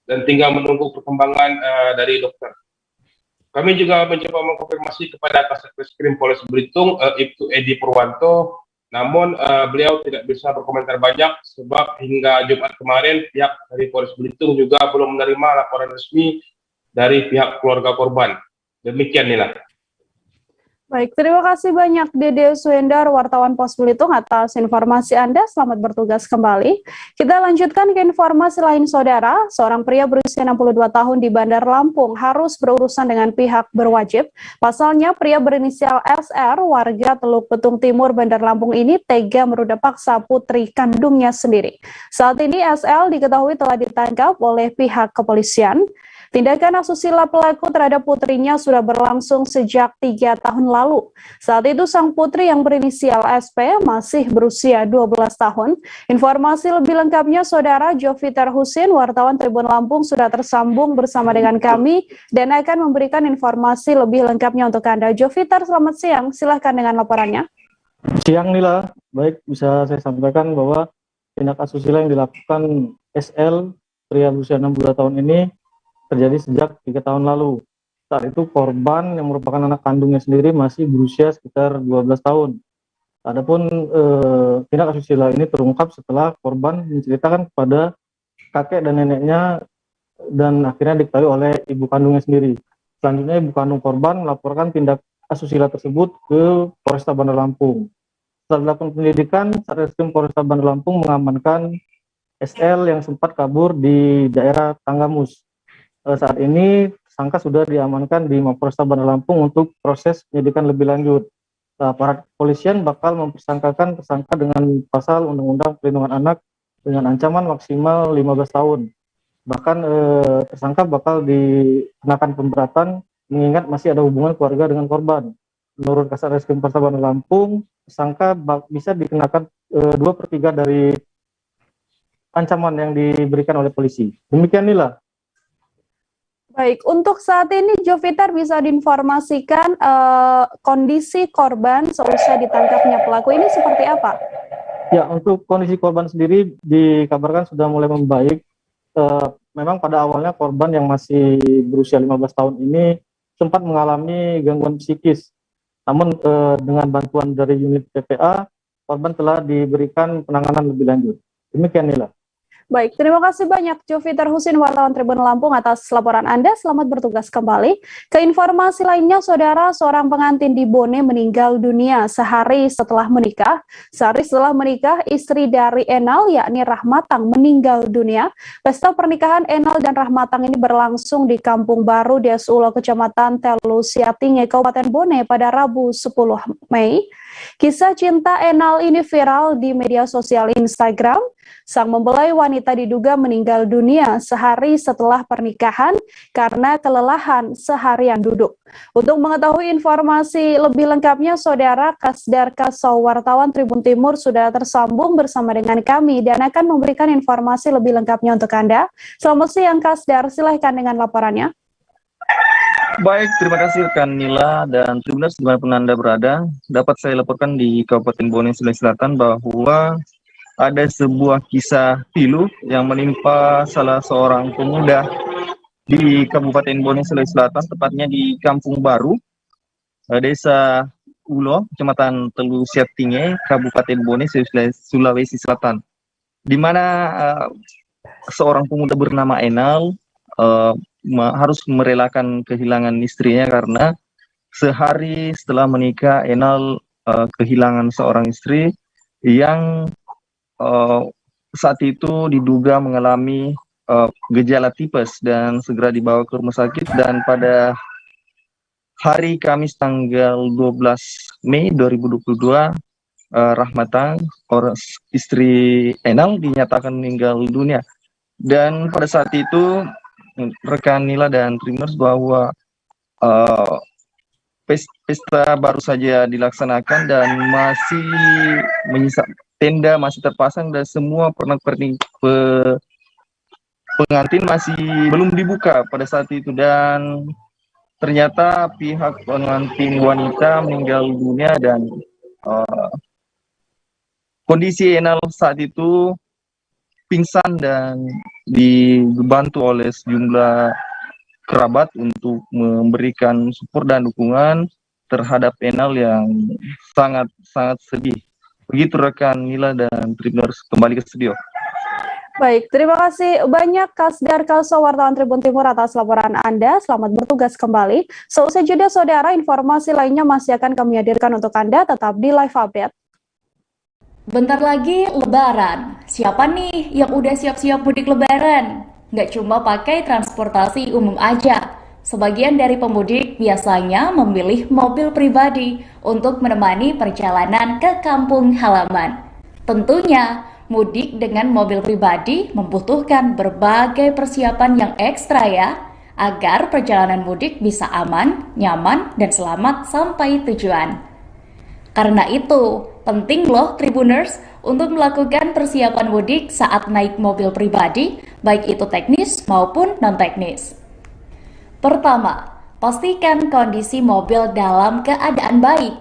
dan tinggal menunggu perkembangan dari dokter. Kami juga mencoba mengkonfirmasi kepada Kasat Reskrim Polres Belitung, Ibtu Edi Purwanto, Namun beliau tidak bisa berkomentar banyak sebab hingga Jumat kemarin pihak dari Polres Belitung juga belum menerima laporan resmi dari pihak keluarga korban. Demikian Nila.
Baik, terima kasih banyak Dede Suendar, wartawan Pos Belitung atas informasi Anda. Selamat bertugas kembali. Kita lanjutkan ke informasi lain, Saudara. Seorang pria berusia 62 tahun di Bandar Lampung harus berurusan dengan pihak berwajib. Pasalnya, pria berinisial SR, warga Teluk Betung Timur, Bandar Lampung ini tega meruda paksa putri kandungnya sendiri. Saat ini SL diketahui telah ditangkap oleh pihak kepolisian. Tindakan asusila pelaku terhadap putrinya sudah berlangsung sejak 3 tahun lalu. Saat itu sang putri yang berinisial SP masih berusia 12 tahun. Informasi lebih lengkapnya Saudara Jovitar Husin, wartawan Tribun Lampung sudah tersambung bersama dengan kami dan akan memberikan informasi lebih lengkapnya untuk Anda. Jovitar, selamat siang. Silahkan dengan laporannya.
Siang Nila, baik bisa saya sampaikan bahwa tindak asusila yang dilakukan SL, pria berusia 62 tahun ini terjadi sejak 3 tahun lalu. Saat itu korban yang merupakan anak kandungnya sendiri masih berusia sekitar 12 tahun. Adapun tindak asusila ini terungkap setelah korban menceritakan kepada kakek dan neneknya dan akhirnya diketahui oleh ibu kandungnya sendiri. Selanjutnya ibu kandung korban melaporkan tindak asusila tersebut ke Polresta Bandar Lampung. Setelah dilakukan penyelidikan, Satreskrim Polresta Bandar Lampung mengamankan SL yang sempat kabur di daerah Tanggamus. Saat ini tersangka sudah diamankan di Mapolresta Bandar Lampung untuk proses penyidikan lebih lanjut. Para kepolisian bakal mempersangkakan tersangka dengan pasal Undang-Undang Perlindungan Anak dengan ancaman maksimal 15 tahun. Bahkan tersangka bakal dikenakan pemberatan mengingat masih ada hubungan keluarga dengan korban. Menurut Kasatreskrim Polresta Bandar Lampung, tersangka bisa dikenakan 2/3 dari ancaman yang diberikan oleh polisi. Demikian Nila.
Baik, untuk saat ini Jovitar bisa diinformasikan kondisi korban seusai ditangkapnya pelaku ini seperti apa?
Ya, untuk kondisi korban sendiri dikabarkan sudah mulai membaik. Memang pada awalnya korban yang masih berusia 15 tahun ini sempat mengalami gangguan psikis. Namun dengan bantuan dari unit PPA, korban telah diberikan penanganan lebih lanjut. Demikian Nila.
Baik, terima kasih banyak Jovitar Husin, wartawan Tribun Lampung atas laporan Anda. Selamat bertugas kembali. Ke informasi lainnya, Saudara, seorang pengantin di Bone meninggal dunia sehari setelah menikah. Sehari setelah menikah, istri dari Enal, yakni Rahmatang, meninggal dunia. Pesta pernikahan Enal dan Rahmatang ini berlangsung di Kampung Baru, Desa Ulo, Kecamatan Telu Siatinge, Kabupaten Bone pada Rabu 10 Mei. Kisah cinta Enal ini viral di media sosial Instagram. Sang mempelai wanita diduga meninggal dunia sehari setelah pernikahan karena kelelahan seharian duduk. Untuk mengetahui informasi lebih lengkapnya, Saudara, Kasdar Kasau, wartawan Tribun Timur sudah tersambung bersama dengan kami dan akan memberikan informasi lebih lengkapnya untuk Anda. Selamat siang Kasdar, silahkan dengan laporannya.
Baik, terima kasih rekan Nila dan Tribuners dimanapun Anda berada. Dapat saya laporkan di Kabupaten Bone, Sulawesi Selatan bahwa ada sebuah kisah pilu yang menimpa salah seorang pemuda di Kabupaten Bone, Sulawesi Selatan, tepatnya di Kampung Baru, Desa Ulo, Kecamatan Telu Siatinge, Kabupaten Bone, Sulawesi Selatan, di mana seorang pemuda bernama Enal harus merelakan kehilangan istrinya karena sehari setelah menikah Enal kehilangan seorang istri yang saat itu diduga mengalami gejala tipes dan segera dibawa ke rumah sakit, dan pada hari Kamis tanggal 12 Mei 2022 Rahmatang, istri Enal, dinyatakan meninggal dunia. Dan pada saat itu rekan Nila dan Tribuners bahwa pesta baru saja dilaksanakan dan masih menyisa tenda masih terpasang dan semua pernak-pernik pengantin masih belum dibuka pada saat itu, dan ternyata pihak pengantin wanita meninggal dunia dan kondisi Enal saat itu pingsan dan dibantu oleh sejumlah kerabat untuk memberikan support dan dukungan terhadap Enal yang sangat sedih Begitu rekan Nila dan Tribuners, kembali ke studio.
Baik, terima kasih banyak Kasdar Kalso wartawan Tribun Timur atas laporan Anda. Selamat bertugas kembali. Seusai jeda saudara, informasi lainnya masih akan kami hadirkan untuk Anda, tetap di Live Update.
Bentar lagi Lebaran. Siapa nih yang udah siap-siap mudik Lebaran? Nggak cuma pakai transportasi umum aja. Sebagian dari pemudik biasanya memilih mobil pribadi untuk menemani perjalanan ke kampung halaman. Tentunya, mudik dengan mobil pribadi membutuhkan berbagai persiapan yang ekstra ya, agar perjalanan mudik bisa aman, nyaman, dan selamat sampai tujuan. Karena itu, penting loh Tribuners untuk melakukan persiapan mudik saat naik mobil pribadi, baik itu teknis maupun non-teknis. Pertama, pastikan kondisi mobil dalam keadaan baik.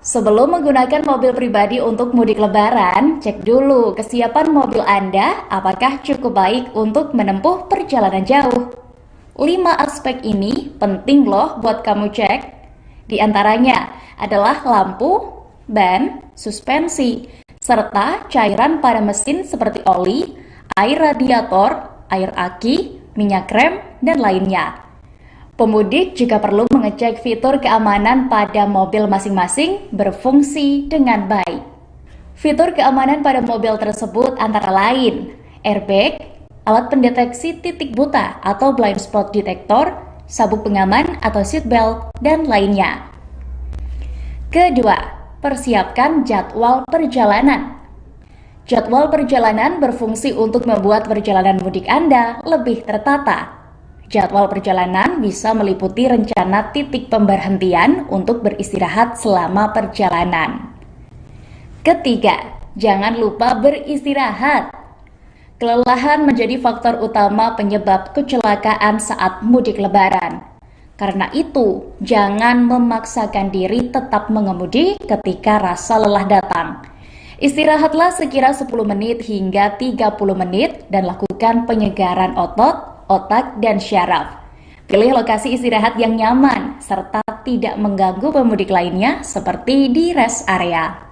Sebelum menggunakan mobil pribadi untuk mudik Lebaran, cek dulu kesiapan mobil Anda apakah cukup baik untuk menempuh perjalanan jauh. 5 aspek ini penting loh buat kamu cek. Di antaranya adalah lampu, ban, suspensi, serta cairan pada mesin seperti oli, air radiator, air aki, minyak rem, dan lainnya. Pemudik juga perlu mengecek fitur keamanan pada mobil masing-masing berfungsi dengan baik. Fitur keamanan pada mobil tersebut antara lain airbag, alat pendeteksi titik buta atau blind spot detector, sabuk pengaman atau seatbelt, dan lainnya. Kedua, persiapkan jadwal perjalanan. Jadwal perjalanan berfungsi untuk membuat perjalanan mudik Anda lebih tertata. Jadwal perjalanan bisa meliputi rencana titik pemberhentian untuk beristirahat selama perjalanan. Ketiga, jangan lupa beristirahat. Kelelahan menjadi faktor utama penyebab kecelakaan saat mudik Lebaran. Karena itu, jangan memaksakan diri tetap mengemudi ketika rasa lelah datang. Istirahatlah sekira 10 menit hingga 30 menit dan lakukan penyegaran otot, otak, dan syaraf. Pilih lokasi istirahat yang nyaman serta tidak mengganggu pemudik lainnya seperti di rest area.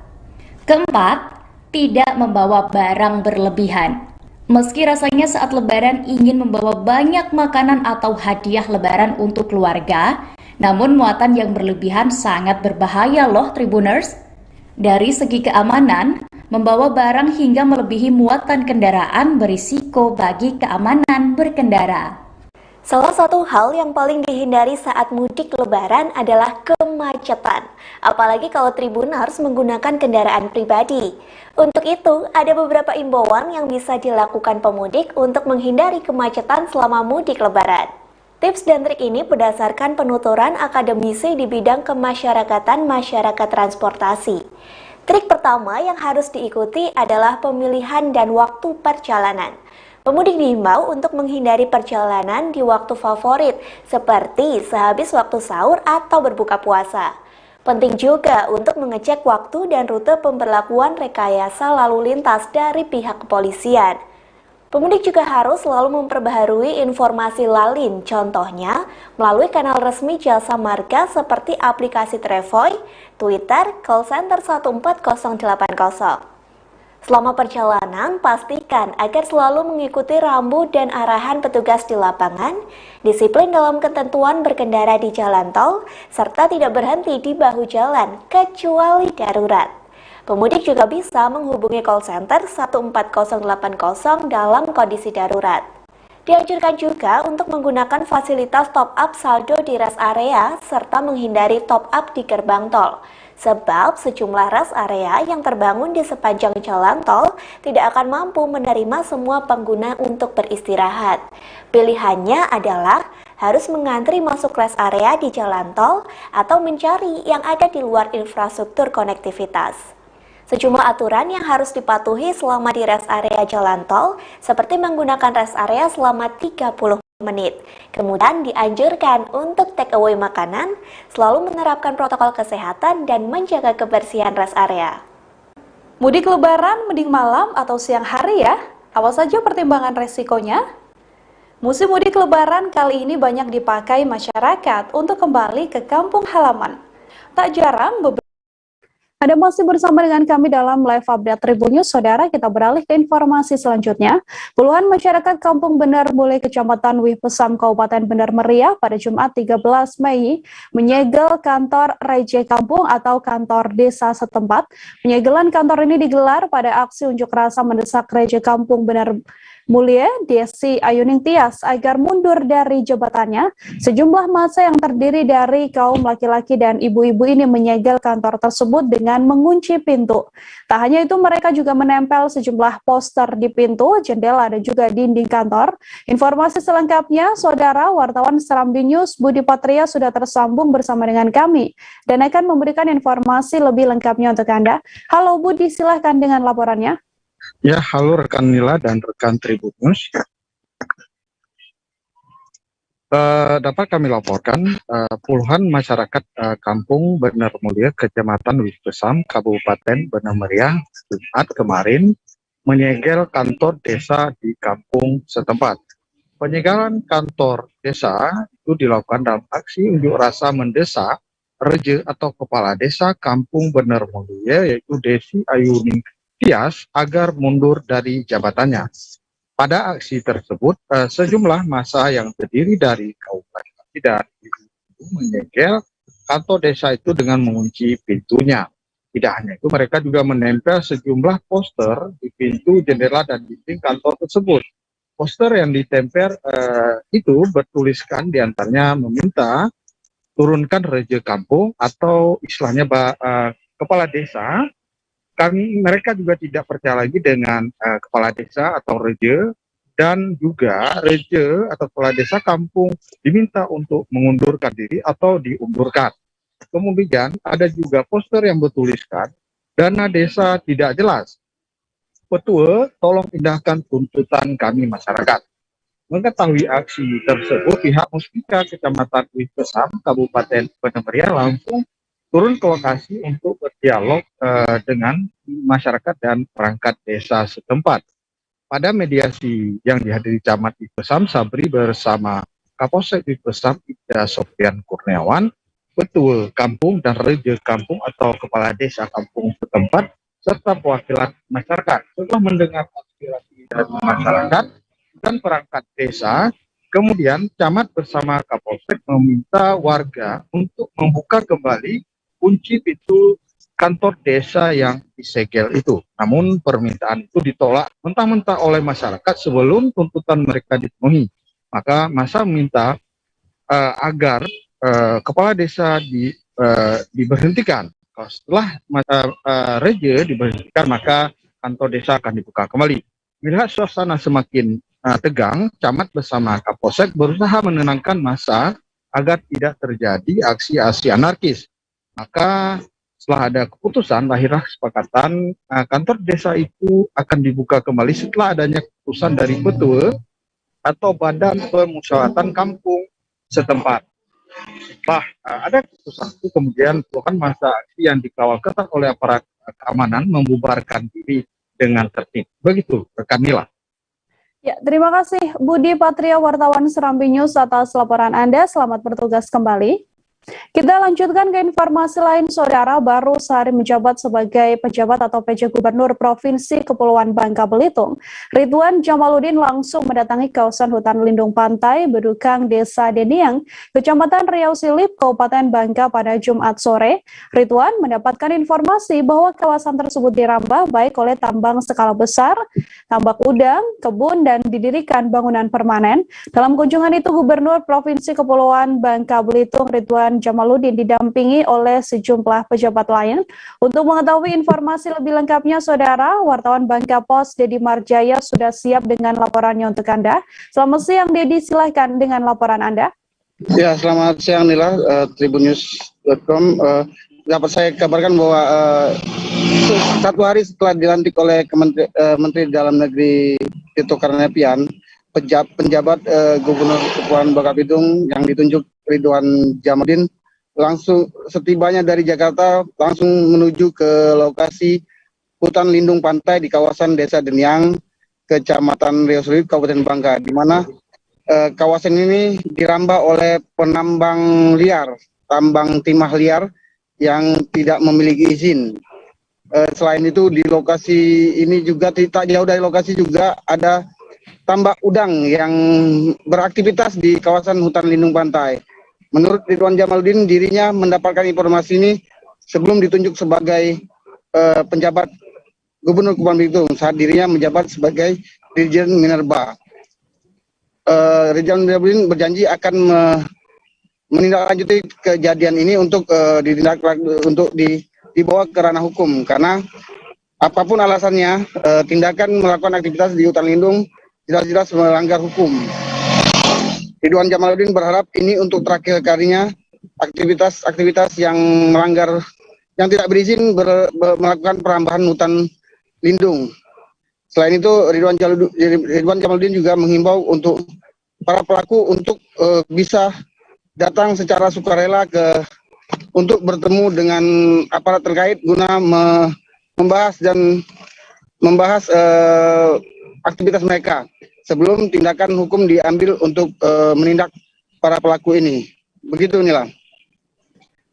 Keempat, tidak membawa barang berlebihan. Meski rasanya saat Lebaran ingin membawa banyak makanan atau hadiah Lebaran untuk keluarga, namun muatan yang berlebihan sangat berbahaya loh Tribuners. Dari segi keamanan, membawa barang hingga melebihi muatan kendaraan berisiko bagi keamanan berkendara.
Salah satu hal yang paling dihindari saat mudik Lebaran adalah kemacetan, apalagi kalau Tribuners menggunakan kendaraan pribadi. Untuk itu, ada beberapa imbauan yang bisa dilakukan pemudik untuk menghindari kemacetan selama mudik Lebaran. Tips dan trik ini berdasarkan penuturan akademisi di bidang kemasyarakatan masyarakat transportasi. Trik pertama yang harus diikuti adalah pemilihan dan waktu perjalanan. Pemudik diimbau untuk menghindari perjalanan di waktu favorit, seperti sehabis waktu sahur atau berbuka puasa. Penting juga untuk mengecek waktu dan rute pemberlakuan rekayasa lalu lintas dari pihak kepolisian. Pemudik juga harus selalu memperbaharui informasi lalin, contohnya melalui kanal resmi Jasa Marga seperti aplikasi Trevoy, Twitter, call center 14080. Selama perjalanan, pastikan agar selalu mengikuti rambu dan arahan petugas di lapangan, disiplin dalam ketentuan berkendara di jalan tol, serta tidak berhenti di bahu jalan, kecuali darurat. Pemudik juga bisa menghubungi call center 14080 dalam kondisi darurat. Dianjurkan juga untuk menggunakan fasilitas top up saldo di rest area serta menghindari top up di gerbang tol. Sebab sejumlah rest area yang terbangun di sepanjang jalan tol tidak akan mampu menerima semua pengguna untuk beristirahat. Pilihannya adalah harus mengantri masuk rest area di jalan tol atau mencari yang ada di luar infrastruktur konektivitas. Sejumlah aturan yang harus dipatuhi selama di rest area jalan tol, seperti menggunakan rest area selama 30 menit. Kemudian dianjurkan untuk take away makanan, selalu menerapkan protokol kesehatan dan menjaga kebersihan rest area.
Mudik Lebaran mending malam atau siang hari ya? Apa saja pertimbangan resikonya? Musim mudik Lebaran kali ini banyak dipakai masyarakat untuk kembali ke kampung halaman. Tak jarang Anda masih bersama dengan kami dalam live update Tribun News. Saudara, kita beralih ke informasi selanjutnya. Puluhan masyarakat Kampung Bener Mulai, Kecamatan Wih Pesam, Kabupaten Bener Meriah pada Jumat 13 Mei menyegel kantor RJ Kampung atau kantor desa setempat. Penyegelan kantor ini digelar pada aksi unjuk rasa mendesak RJ Kampung Bener Mulia Desi Ayuning Tias agar mundur dari jabatannya. Sejumlah massa yang terdiri dari kaum laki-laki dan ibu-ibu ini menyegel kantor tersebut dengan mengunci pintu. Tak hanya itu, mereka juga menempel sejumlah poster di pintu, jendela, dan juga dinding kantor. Informasi selengkapnya, saudara wartawan Serambi News Budi Patria sudah tersambung bersama dengan kami dan akan memberikan informasi lebih lengkapnya untuk Anda. Halo Budi, silahkan dengan laporannya.
Ya, halo rekan Nila dan rekan Tribun News. Dapat kami laporkan, puluhan masyarakat Kampung Bener Mulia, Kecamatan Wih Pesam, Kabupaten Bener Meriah, Jumat kemarin menyegel kantor desa di kampung setempat. Penyegelan kantor desa itu dilakukan dalam aksi unjuk rasa mendesak RJ atau Kepala Desa Kampung Bener Mulia, yaitu Desi Ayuning Tias, agar mundur dari jabatannya. Pada aksi tersebut, sejumlah massa yang terdiri dari kaum laki-laki dan ibu-ibu menyegel kantor desa itu dengan mengunci pintunya. Tidak hanya itu, mereka juga menempel sejumlah poster di pintu, jendela, dan dinding kantor tersebut. Poster yang ditempel itu bertuliskan diantaranya meminta turunkan RJ Kampung atau istilahnya Kepala Desa. Mereka juga tidak percaya lagi dengan Kepala Desa atau RJ, dan juga RJ atau Kepala Desa Kampung diminta untuk mengundurkan diri atau diundurkan. Kemudian ada juga poster yang bertuliskan dana desa tidak jelas. Petua, tolong indahkan tuntutan kami masyarakat. Mengetahui aksi tersebut, pihak Muspika Kecamatan Wih Pesam, Kabupaten Bener Meriah langsung turun ke lokasi untuk berdialog dengan masyarakat dan perangkat desa setempat. Pada mediasi yang dihadiri Camat Wih Pesam, Sabri bersama Kapolsek Wih Pesam, Ida Sofian Kurniawan, Petua Kampung dan RJ Kampung atau Kepala Desa Kampung setempat, serta perwakilan masyarakat. Setelah mendengar aspirasi dari masyarakat dan perangkat desa, kemudian Camat bersama Kapolsek meminta warga untuk membuka kembali kunci pintu kantor desa yang disegel itu. Namun permintaan itu ditolak mentah-mentah oleh masyarakat sebelum tuntutan mereka dipenuhi. Maka massa meminta agar Kepala Desa diberhentikan. Setelah RJ diberhentikan, maka kantor desa akan dibuka kembali. Melihat suasana semakin tegang, Camat bersama Kapolsek berusaha menenangkan massa agar tidak terjadi aksi-aksi anarkis. Maka setelah ada keputusan, lahirlah kesepakatan kantor desa itu akan dibuka kembali setelah adanya keputusan dari Petua atau Badan Permusyawaratan Kampung setempat. Setelah ada keputusan itu, kemudian puluhan massa aksi yang dikawal ketat oleh aparat keamanan membubarkan diri dengan tertib. Begitu, rekan Nila.
Ya, terima kasih Budi Patria, wartawan Serambi News atas laporan Anda. Selamat bertugas kembali. Kita lanjutkan ke informasi lain, saudara. Baru sehari menjabat sebagai pejabat atau PJ Gubernur Provinsi Kepulauan Bangka Belitung, Ridwan Jamaluddin langsung mendatangi kawasan hutan lindung pantai Bedukang, Desa Deniang, Kecamatan Riau Silip, Kabupaten Bangka pada Jumat sore. Ridwan mendapatkan informasi bahwa kawasan tersebut dirambah baik oleh tambang skala besar, tambak udang, kebun, dan didirikan bangunan permanen. Dalam kunjungan itu, Gubernur Provinsi Kepulauan Bangka Belitung Ridwan Jamaluddin didampingi oleh sejumlah pejabat lain. Untuk mengetahui informasi lebih lengkapnya, saudara, wartawan Bangka Pos Dedi Marjaya sudah siap dengan laporannya untuk Anda. Selamat siang, Dedi, silahkan dengan laporan Anda.
Ya, selamat siang Nila, tribunnews.com. Dapat saya kabarkan bahwa satu hari setelah dilantik oleh Menteri Dalam Negeri Tito Karnavian, penjabat Gubernur Kepulauan Bangka Belitung yang ditunjuk Ridwan Jamaluddin langsung setibanya dari Jakarta langsung menuju ke lokasi hutan lindung pantai di kawasan Desa Deniang, Kecamatan Riau Silip, Kabupaten Bangka, di mana kawasan ini dirambah oleh penambang liar, tambang timah liar yang tidak memiliki izin. Selain itu di lokasi ini juga tak jauh dari lokasi juga ada tambak udang yang beraktivitas di kawasan hutan lindung pantai. Menurut Ridwan Jamaluddin, dirinya mendapatkan informasi ini sebelum ditunjuk sebagai penjabat Gubernur Kepulauan Belitung saat dirinya menjabat sebagai Dirjen Minerba. Ridwan Jamaluddin berjanji akan menindaklanjuti kejadian ini untuk dibawa ke ranah hukum, karena apapun alasannya, tindakan melakukan aktivitas di hutan lindung jelas-jelas melanggar hukum. Ridwan Jamaluddin berharap ini untuk terakhir kalinya aktivitas yang melanggar, yang tidak berizin melakukan perambahan hutan lindung. Selain itu, Ridwan Jamaluddin juga menghimbau untuk para pelaku untuk bisa datang secara sukarela untuk bertemu dengan aparat terkait guna membahas aktivitas mereka sebelum tindakan hukum diambil untuk menindak para pelaku ini. Begitu, Nila.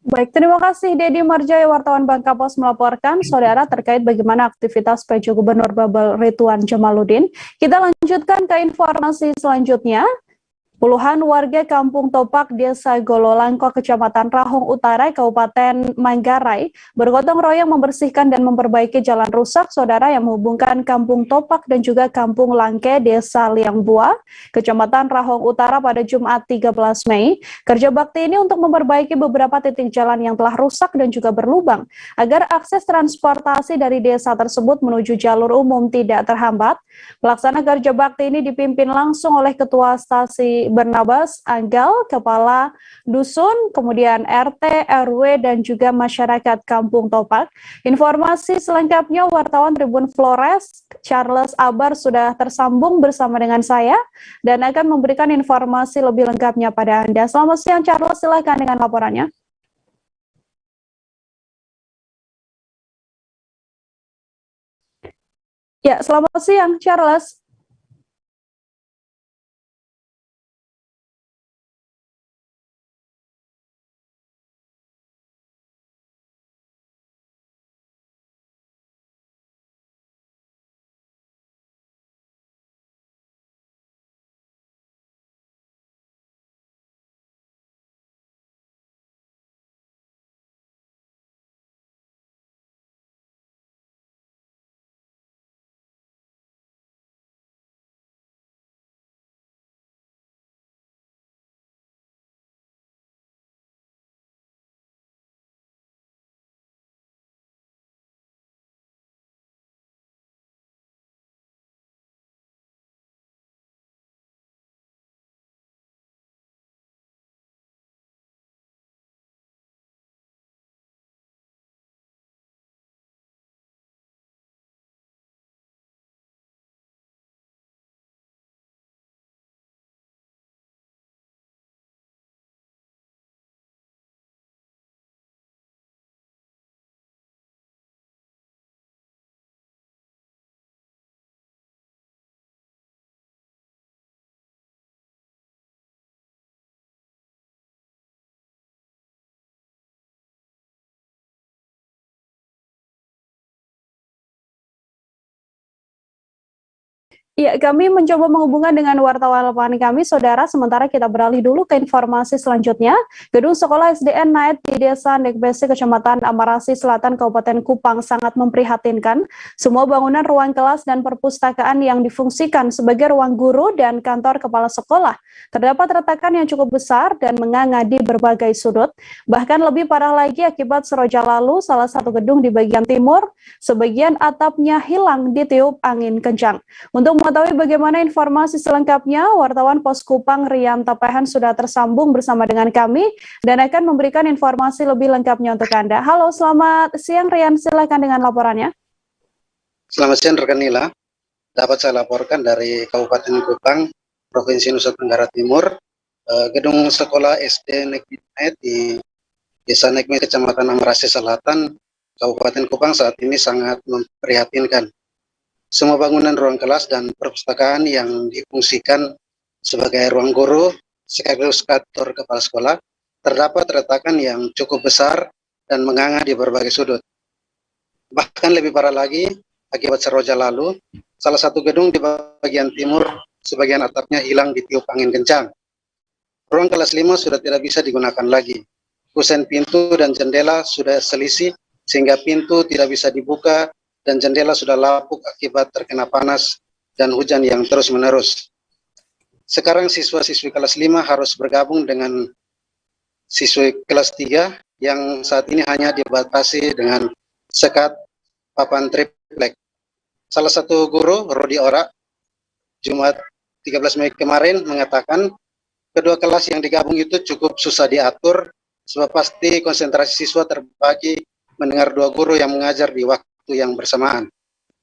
Baik, terima kasih Dedi Marjaya, wartawan Bangka Pos melaporkan, saudara, terkait bagaimana aktivitas PJ Gubernur Babel Ridwan Jamaluddin. Kita lanjutkan ke informasi selanjutnya. Puluhan warga Kampung Topak, Desa Gololangko, Kecamatan Rahong Utara, Kabupaten Manggarai, bergotong royong membersihkan dan memperbaiki jalan rusak, saudara, yang menghubungkan Kampung Topak dan juga Kampung Langke, Desa Liangbua, Kecamatan Rahong Utara pada Jumat 13 Mei. Kerja bakti ini untuk memperbaiki beberapa titik jalan yang telah rusak dan juga berlubang, agar akses transportasi dari desa tersebut menuju jalur umum tidak terhambat. Pelaksana kerja bakti ini dipimpin langsung oleh Ketua Stasi Barnabas Anggal, Kepala Dusun, kemudian RT, RW, dan juga masyarakat Kampung Topak. Informasi selengkapnya wartawan Tribun Flores, Charles Abar sudah tersambung bersama dengan saya dan akan memberikan informasi lebih lengkapnya pada Anda. Selamat siang Charles, silakan dengan laporannya. Ya, selamat siang Charles. Ya, kami mencoba menghubungkan dengan wartawan lapangan kami, saudara. Sementara kita beralih dulu ke informasi selanjutnya. Gedung Sekolah SDN Naet di Desa Nekbesi, Kecamatan Amarasi Selatan, Kabupaten Kupang sangat memprihatinkan. Semua bangunan ruang kelas dan perpustakaan yang difungsikan sebagai ruang guru dan kantor kepala sekolah terdapat retakan yang cukup besar dan menganga di berbagai sudut. Bahkan lebih parah lagi akibat seroja lalu, salah satu gedung di bagian timur, sebagian atapnya hilang ditiup angin kencang. Untuk mengetahui bagaimana informasi selengkapnya, wartawan Pos Kupang Rian Tapehan sudah tersambung bersama dengan kami dan akan memberikan informasi lebih lengkapnya untuk Anda. Halo, selamat siang Rian, silakan dengan laporannya.
Selamat siang rekan Nila. Dapat saya laporkan dari Kabupaten Kupang, Provinsi Nusa Tenggara Timur, gedung sekolah SD Negeri Naet di Desa Nekme, Kecamatan Amarasi Selatan, Kabupaten Kupang saat ini sangat memprihatinkan. Semua bangunan ruang kelas dan perpustakaan yang difungsikan sebagai ruang guru sekaligus kantor kepala sekolah terdapat retakan yang cukup besar dan menganga di berbagai sudut. Bahkan lebih parah lagi, akibat seroja lalu, salah satu gedung di bagian timur, sebagian atapnya hilang ditiup angin kencang. Ruang kelas 5 sudah tidak bisa digunakan lagi. Kusen pintu dan jendela sudah selisih, sehingga pintu tidak bisa dibuka, dan jendela sudah lapuk akibat terkena panas dan hujan yang terus-menerus. Sekarang siswa-siswi kelas 5 harus bergabung dengan siswi kelas 3 yang saat ini hanya dibatasi dengan sekat papan triplek. Salah satu guru, Rodi Ora, Jumat 13 Mei kemarin mengatakan kedua kelas yang digabung itu cukup susah diatur sebab pasti konsentrasi siswa terbagi mendengar dua guru yang mengajar di waktu yang bersamaan.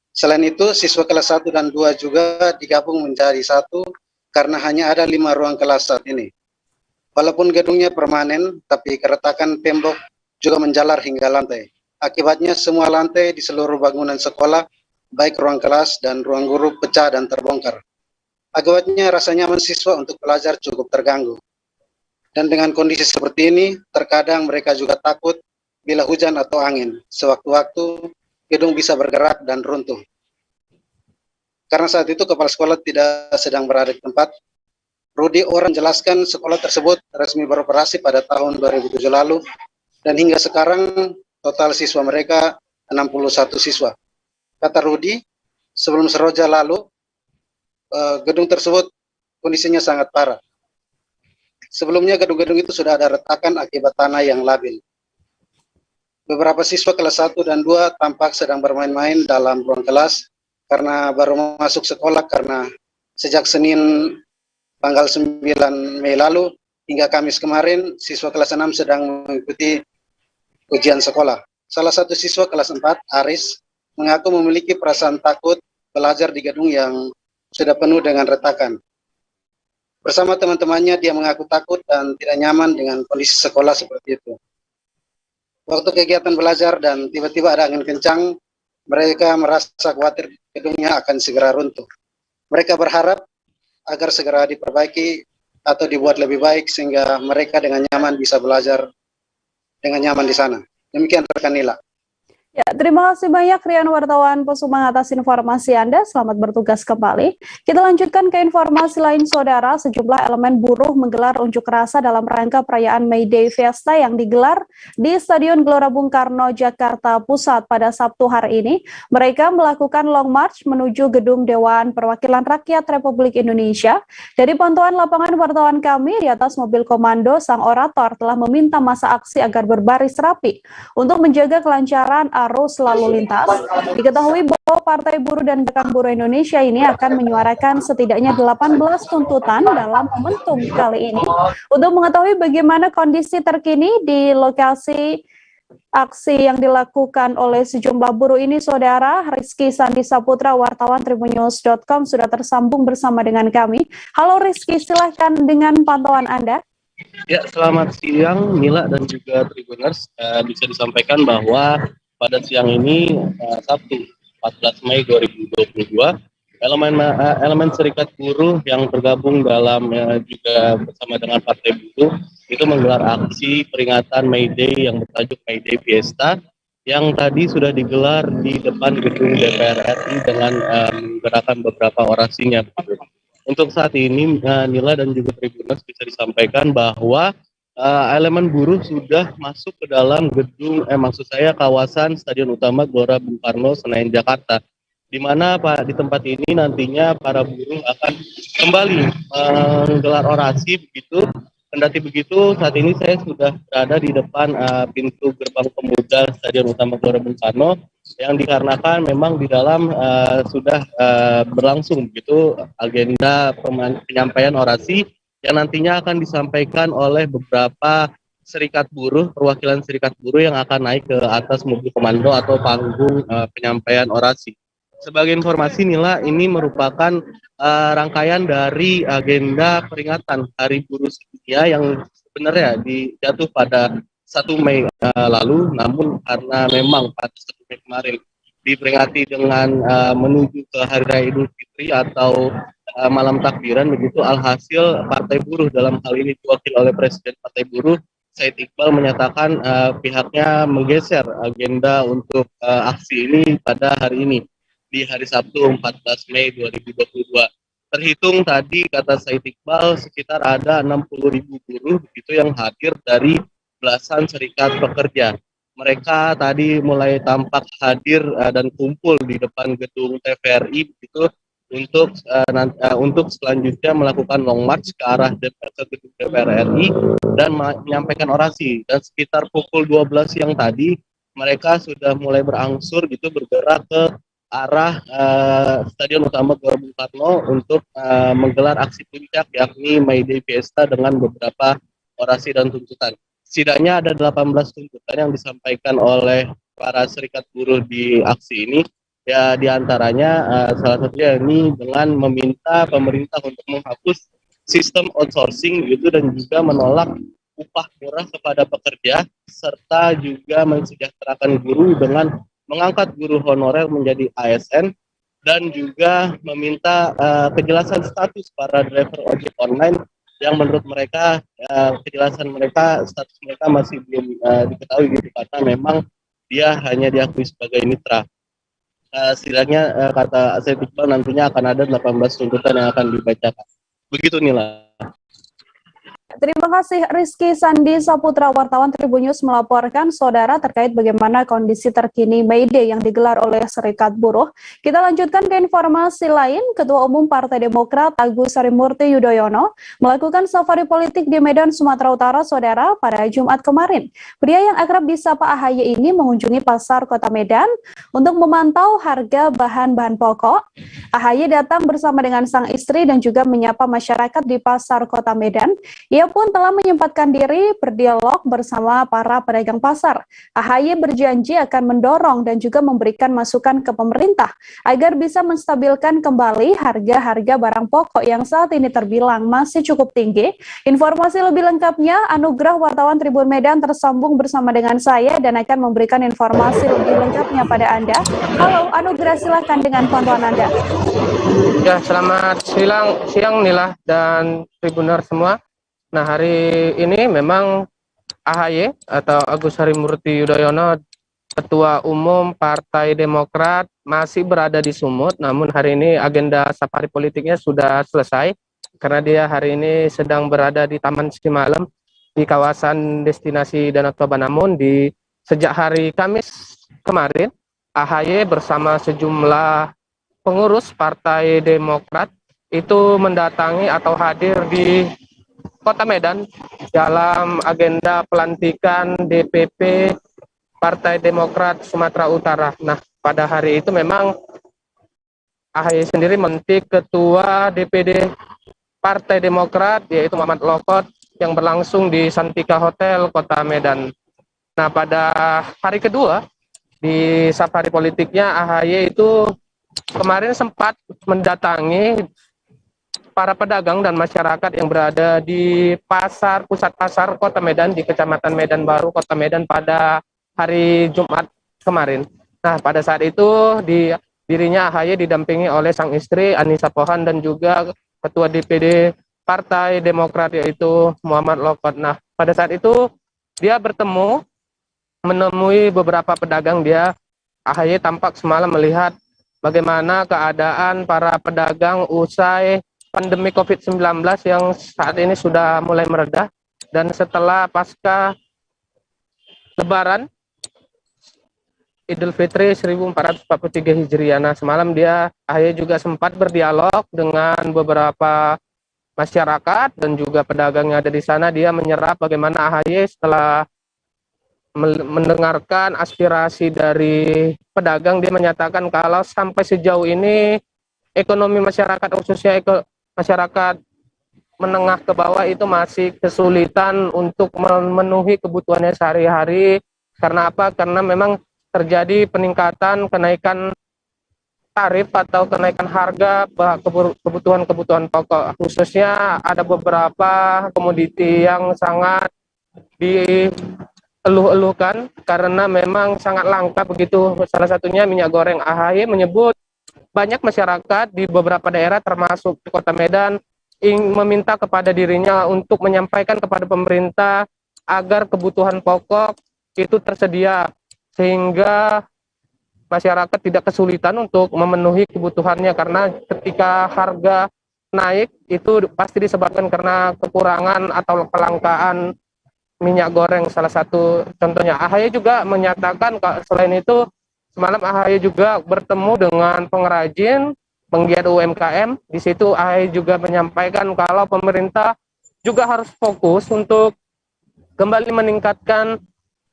Selain itu, siswa kelas 1 dan 2 juga digabung menjadi satu karena hanya ada 5 ruang kelas saat ini. Walaupun gedungnya permanen, tapi keretakan tembok juga menjalar hingga lantai. Akibatnya semua lantai di seluruh bangunan sekolah, baik ruang kelas dan ruang guru pecah dan terbongkar. Akibatnya rasa nyaman siswa untuk belajar cukup terganggu. Dan dengan kondisi seperti ini, terkadang mereka juga takut bila hujan atau angin. Sewaktu-waktu, gedung bisa bergerak dan runtuh. Karena saat itu kepala sekolah tidak sedang berada di tempat, Rudi Ora menjelaskan sekolah tersebut resmi beroperasi pada tahun 2007 lalu, dan hingga sekarang total siswa mereka 61 siswa. Kata Rudi, sebelum seroja lalu, gedung tersebut kondisinya sangat parah. Sebelumnya gedung-gedung itu sudah ada retakan akibat tanah yang labil. Beberapa siswa kelas 1 dan 2 tampak sedang bermain-main dalam ruang kelas karena baru masuk sekolah karena sejak Senin tanggal 9 Mei lalu hingga Kamis kemarin siswa kelas 6 sedang mengikuti ujian sekolah. Salah satu siswa kelas 4, Aris, mengaku memiliki perasaan takut belajar di gedung yang sudah penuh dengan retakan. Bersama teman-temannya dia mengaku takut dan tidak nyaman dengan kondisi sekolah seperti itu. Waktu kegiatan belajar dan tiba-tiba ada angin kencang, mereka merasa khawatir gedungnya akan segera runtuh. Mereka berharap agar segera diperbaiki atau dibuat lebih baik sehingga mereka dengan nyaman bisa belajar dengan nyaman di sana. Demikian rekan Nila.
Ya, terima kasih banyak Rian wartawan Pesumang atas informasi Anda. Selamat bertugas kembali. Kita lanjutkan ke informasi lain, Saudara. Sejumlah elemen buruh menggelar unjuk rasa dalam rangka perayaan May Day Fiesta yang digelar di Stadion Gelora Bung Karno, Jakarta Pusat pada Sabtu hari ini. Mereka melakukan long march menuju Gedung Dewan Perwakilan Rakyat Republik Indonesia. Dari pantauan lapangan wartawan kami, di atas mobil komando, sang orator telah meminta massa aksi agar berbaris rapi untuk menjaga kelancaran arus lalu lintas. Diketahui bahwa Partai Buruh dan Gerakan Buruh Indonesia ini akan menyuarakan setidaknya 18 tuntutan dalam momentum kali ini. Untuk mengetahui bagaimana kondisi terkini di lokasi aksi yang dilakukan oleh sejumlah buruh ini, Saudara, Rizky Sandi Saputra, wartawan tribunnews.com sudah tersambung bersama dengan kami. Halo Rizky, silahkan dengan pantauan Anda.
Ya, selamat siang Mila dan juga Tribuners. Bisa disampaikan bahwa pada siang ini, Sabtu 14 Mei 2022, elemen serikat buruh yang tergabung dalam juga bersama dengan Partai Buruh itu menggelar aksi peringatan May Day yang bertajuk May Day Fiesta yang tadi sudah digelar di depan gedung DPR RI dengan menggerakkan beberapa orasinya. Untuk saat ini, Nila dan juga Tribuners bisa disampaikan bahwa elemen buruh sudah masuk ke dalam gedung, kawasan Stadion Utama Gelora Bung Karno, Senayan, Jakarta. Di mana di tempat ini nantinya para buruh akan kembali menggelar orasi begitu. Kendati begitu, saat ini saya sudah berada di depan pintu gerbang pemuda Stadion Utama Gelora Bung Karno yang dikarenakan memang di dalam sudah berlangsung begitu agenda penyampaian orasi yang nantinya akan disampaikan oleh beberapa serikat buruh, perwakilan serikat buruh yang akan naik ke atas mobil komando atau panggung penyampaian orasi. Sebagai informasi Nila, ini merupakan rangkaian dari agenda peringatan Hari Buruh Sedunia yang sebenarnya jatuh pada 1 Mei lalu, namun karena memang pada 1 Mei kemarin diperingati dengan menuju ke Hari Raya Idul Fitri atau malam takbiran, begitu alhasil Partai Buruh dalam hal ini diwakili oleh Presiden Partai Buruh Said Iqbal menyatakan pihaknya menggeser agenda untuk aksi ini pada hari ini, di hari Sabtu 14 Mei 2022. Terhitung tadi, kata Said Iqbal, sekitar ada 60.000 buruh begitu yang hadir dari belasan serikat pekerja. Mereka tadi mulai tampak hadir dan kumpul di depan gedung TVRI begitu untuk selanjutnya melakukan long march ke arah gedung DPR RI dan menyampaikan orasi. Dan sekitar pukul 12 siang tadi mereka sudah mulai berangsur gitu bergerak ke arah Stadion Utama Gelora Bung Karno untuk menggelar aksi puncak yakni May Day Fiesta dengan beberapa orasi dan tuntutan. Setidaknya ada 18 tuntutan yang disampaikan oleh para serikat buruh di aksi ini. Ya, diantaranya salah satunya ini dengan meminta pemerintah untuk menghapus sistem outsourcing gitu dan juga menolak upah murah kepada pekerja serta juga mensejahterakan guru dengan mengangkat guru honorer menjadi ASN dan juga meminta kejelasan status para driver ojek online yang menurut mereka status mereka masih belum diketahui gitu karena memang dia hanya diakui sebagai mitra. Setidaknya kata Said Iqbal nantinya akan ada 18 tuntutan yang akan dibacakan. Begitu Nila.
Terima kasih Rizky Sandi Saputra, wartawan Tribun News melaporkan saudara terkait bagaimana kondisi terkini May Day yang digelar oleh Serikat Buruh. Kita lanjutkan ke informasi lain. Ketua Umum Partai Demokrat Agus Harimurti Yudhoyono melakukan safari politik di Medan, Sumatera Utara, saudara, pada Jumat kemarin. Pria yang akrab disapa AHY ini mengunjungi pasar Kota Medan untuk memantau harga bahan-bahan pokok. AHY datang bersama dengan sang istri dan juga menyapa masyarakat di pasar Kota Medan. Ia pun telah menyempatkan diri berdialog bersama para pedagang pasar. AHY berjanji akan mendorong dan juga memberikan masukan ke pemerintah agar bisa menstabilkan kembali harga-harga barang pokok yang saat ini terbilang masih cukup tinggi. Informasi lebih lengkapnya, Anugrah wartawan Tribun Medan tersambung bersama dengan saya dan akan memberikan informasi lebih lengkapnya pada Anda. Halo Anugrah, silakan dengan pantauan Anda.
Ya, selamat siang Nila dan Tribuner semua. Nah, hari ini memang AHY atau Agus Harimurti Yudhoyono, Ketua Umum Partai Demokrat, masih berada di Sumut. Namun hari ini agenda safari politiknya sudah selesai karena dia hari ini sedang berada di Taman Simalem di kawasan destinasi Danau Toba. Namun sejak hari Kamis kemarin, AHY bersama sejumlah pengurus Partai Demokrat itu mendatangi atau hadir di Kota Medan dalam agenda pelantikan DPP Partai Demokrat Sumatera Utara. Nah, pada hari itu memang AHY sendiri melantik Ketua DPD Partai Demokrat yaitu Muhammad Lokot yang berlangsung di Santika Hotel Kota Medan. Nah, pada hari kedua di safari politiknya AHY itu kemarin sempat mendatangi para pedagang dan masyarakat yang berada di pusat pasar Kota Medan di Kecamatan Medan Baru, Kota Medan pada hari Jumat kemarin. Nah, pada saat itu dirinya AHY didampingi oleh sang istri Anissa Pohan dan juga Ketua DPD Partai Demokrat yaitu Muhammad Lokot. Nah, pada saat itu dia menemui beberapa pedagang. AHY tampak semalam melihat bagaimana keadaan para pedagang usai pandemi COVID-19 yang saat ini sudah mulai mereda dan setelah pasca Lebaran Idul Fitri 1443 Hijriah. Nah, semalam AHY juga sempat berdialog dengan beberapa masyarakat dan juga pedagang yang ada di sana. Dia menyerap bagaimana AHY setelah mendengarkan aspirasi dari pedagang, dia menyatakan kalau sampai sejauh ini ekonomi masyarakat khususnya masyarakat menengah ke bawah itu masih kesulitan untuk memenuhi kebutuhannya sehari-hari. Karena apa? Karena memang terjadi peningkatan kenaikan tarif atau kenaikan harga kebutuhan pokok. Khususnya ada beberapa komoditi yang sangat dieluh-eluhkan karena memang sangat langka begitu. Salah satunya minyak goreng. AHY menyebut banyak masyarakat di beberapa daerah termasuk di Kota Medan meminta kepada dirinya untuk menyampaikan kepada pemerintah agar kebutuhan pokok itu tersedia sehingga masyarakat tidak kesulitan untuk memenuhi kebutuhannya, karena ketika harga naik itu pasti disebabkan karena kekurangan atau kelangkaan minyak goreng salah satu contohnya. AHY juga menyatakan selain itu semalam AHY juga bertemu dengan pengrajin, penggiat UMKM. Di situ AHY juga menyampaikan kalau pemerintah juga harus fokus untuk kembali meningkatkan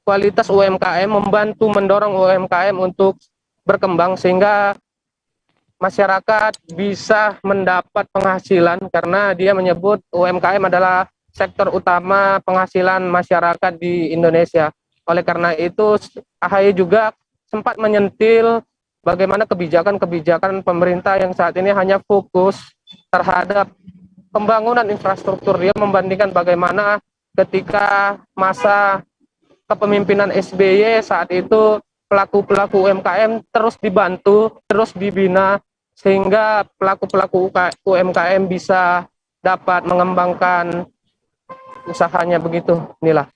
kualitas UMKM, membantu mendorong UMKM untuk berkembang sehingga masyarakat bisa mendapat penghasilan, karena dia menyebut UMKM adalah sektor utama penghasilan masyarakat di Indonesia. Oleh karena itu, AHY juga sempat menyentil bagaimana kebijakan-kebijakan pemerintah yang saat ini hanya fokus terhadap pembangunan infrastruktur. Dia membandingkan bagaimana ketika masa kepemimpinan SBY saat itu pelaku-pelaku UMKM terus dibantu, terus dibina, sehingga pelaku-pelaku UMKM bisa dapat mengembangkan usahanya begitu, Nila.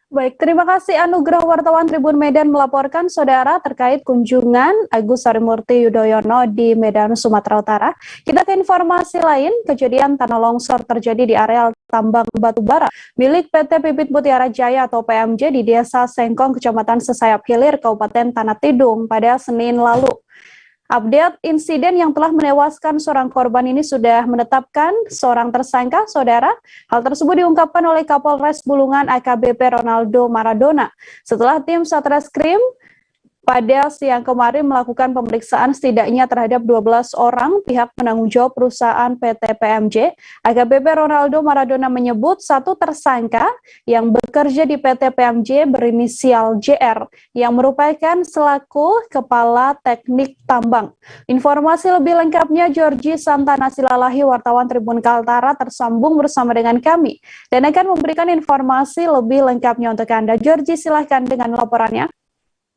Baik, terima kasih Anugrah wartawan Tribun Medan melaporkan saudara terkait kunjungan Agus Harimurti Yudhoyono di Medan, Sumatera Utara. Kita ke informasi lain, kejadian tanah longsor terjadi di areal tambang batubara milik PT Pipit Mutiara Jaya atau PMJ di Desa Sengkong, Kecamatan Sesayap Hilir, Kabupaten Tanah Tidung pada Senin lalu. Update insiden yang telah menewaskan seorang korban ini sudah menetapkan seorang tersangka, saudara. Hal tersebut diungkapkan oleh Kapolres Bulungan AKBP Ronaldo Maradona setelah tim Satreskrim pada siang kemarin melakukan pemeriksaan setidaknya terhadap 12 orang pihak penanggung jawab perusahaan PT PMJ. AKBP Ronaldo Maradona menyebut satu tersangka yang bekerja di PT PMJ berinisial JR yang merupakan selaku Kepala Teknik Tambang. Informasi lebih lengkapnya Georgie Santana Silalahi, wartawan Tribun Kaltara, tersambung bersama dengan kami dan akan memberikan informasi lebih lengkapnya untuk Anda. Georgie, silahkan dengan laporannya.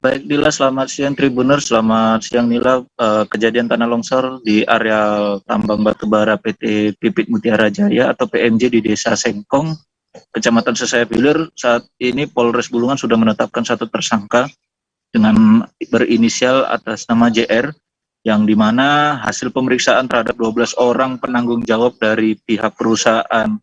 Baik Nila, selamat siang Tribuners, selamat siang Nila. Kejadian tanah longsor di area tambang batubara PT Pipit Mutiara Jaya atau PMJ di Desa Sengkong, Kecamatan Sesayap Hilir. Saat ini Polres Bulungan sudah menetapkan satu tersangka dengan berinisial atas nama JR, yang dimana hasil pemeriksaan terhadap 12 orang penanggung jawab dari pihak perusahaan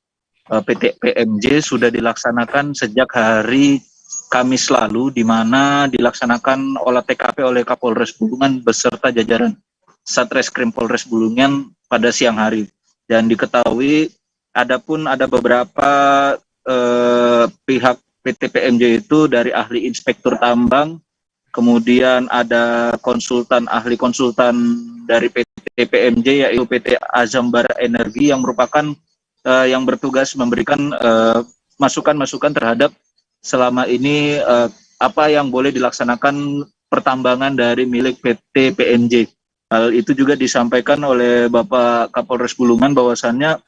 PT PMJ sudah dilaksanakan sejak hari Kamis lalu, di mana dilaksanakan olah TKP oleh Kapolres Bulungan beserta jajaran Satreskrim Polres Bulungan pada siang hari. Dan diketahui ada beberapa pihak PT PMJ itu dari ahli inspektur tambang, kemudian ada ahli konsultan dari PT PMJ yaitu PT Azambara Energi yang merupakan yang bertugas memberikan masukan-masukan terhadap selama ini apa yang boleh dilaksanakan pertambangan dari milik PT PMJ. Hal itu juga disampaikan oleh Bapak Kapolres Bulungan bahwasannya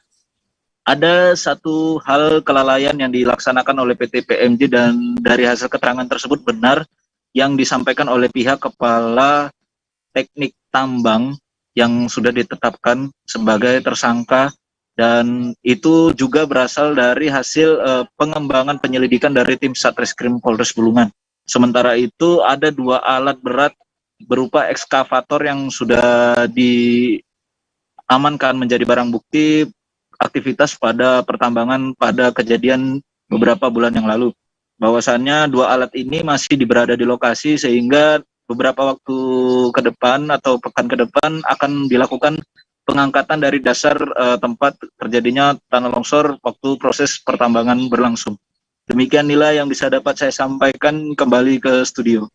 ada satu hal kelalaian yang dilaksanakan oleh PT PMJ dan dari hasil keterangan tersebut benar yang disampaikan oleh pihak Kepala Teknik Tambang yang sudah ditetapkan sebagai tersangka. Dan itu juga berasal dari hasil pengembangan penyelidikan dari tim Satreskrim Polres Bulungan. Sementara itu ada 2 alat berat berupa ekskavator yang sudah diamankan menjadi barang bukti aktivitas pada pertambangan pada kejadian beberapa bulan yang lalu. Bahwasannya 2 alat ini masih berada di lokasi sehingga beberapa waktu ke depan atau pekan ke depan akan dilakukan pengangkatan dari dasar tempat terjadinya tanah longsor waktu proses pertambangan berlangsung. Demikian nilai yang bisa dapat saya sampaikan, kembali ke studio.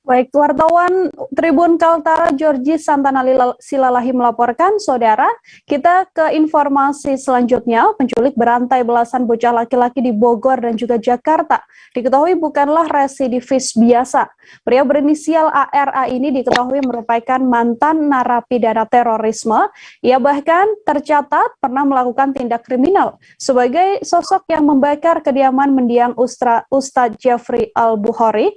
Baik, wartawan Tribun Kaltara Georgie Santana Silalahi melaporkan, saudara. Kita ke informasi selanjutnya. Penculik berantai belasan bocah laki-laki di Bogor dan juga Jakarta diketahui bukanlah residivis biasa. Pria berinisial ARA ini diketahui merupakan mantan narapidana terorisme. Ia bahkan tercatat pernah melakukan tindak kriminal sebagai sosok yang membakar kediaman mendiang Ustadz Jeffrey Al-Bukhari.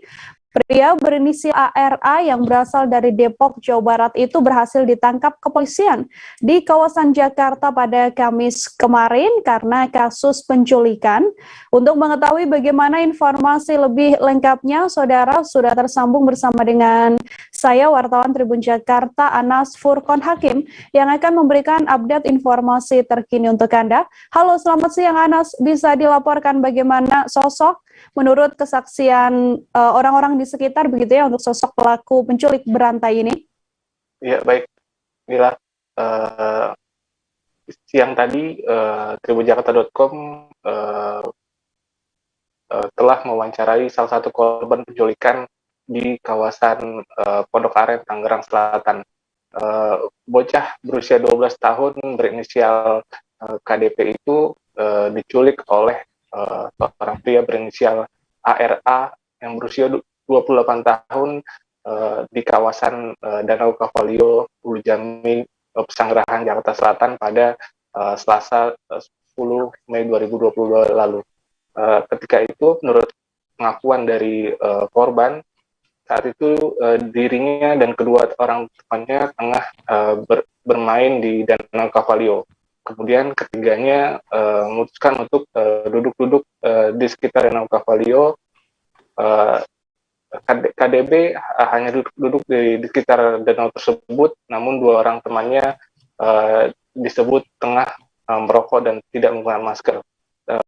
Pria berinisial ARA yang berasal dari Depok, Jawa Barat itu berhasil ditangkap kepolisian di kawasan Jakarta pada Kamis kemarin karena kasus penculikan. Untuk mengetahui bagaimana informasi lebih lengkapnya, Saudara sudah tersambung bersama dengan saya, wartawan Tribun Jakarta, Anas Furqon Hakim, yang akan memberikan update informasi terkini untuk Anda. Halo, selamat siang Anas. Bisa dilaporkan bagaimana sosok menurut kesaksian orang-orang di sekitar begitu ya untuk sosok pelaku penculik berantai ini?
Ya, baik. Mila, siang tadi tribunjakarta.com telah mewawancarai salah satu korban penculikan di kawasan Pondok Aren, Tangerang Selatan. Bocah berusia 12 tahun berinisial KDP itu diculik oleh seorang pria berinisial ARA yang berusia 28 tahun di kawasan Danau Kavalio, Ulu Jami, Pesanggerahan, Jakarta Selatan pada Selasa 10 Mei 2022 lalu. Ketika itu, menurut pengakuan dari korban, saat itu dirinya dan kedua orang temannya tengah bermain di Danau Kavalio. Kemudian ketiganya memutuskan untuk duduk-duduk di sekitar Danau Kavalio. KDB hanya duduk di sekitar danau tersebut, namun dua orang temannya disebut tengah merokok dan tidak menggunakan masker.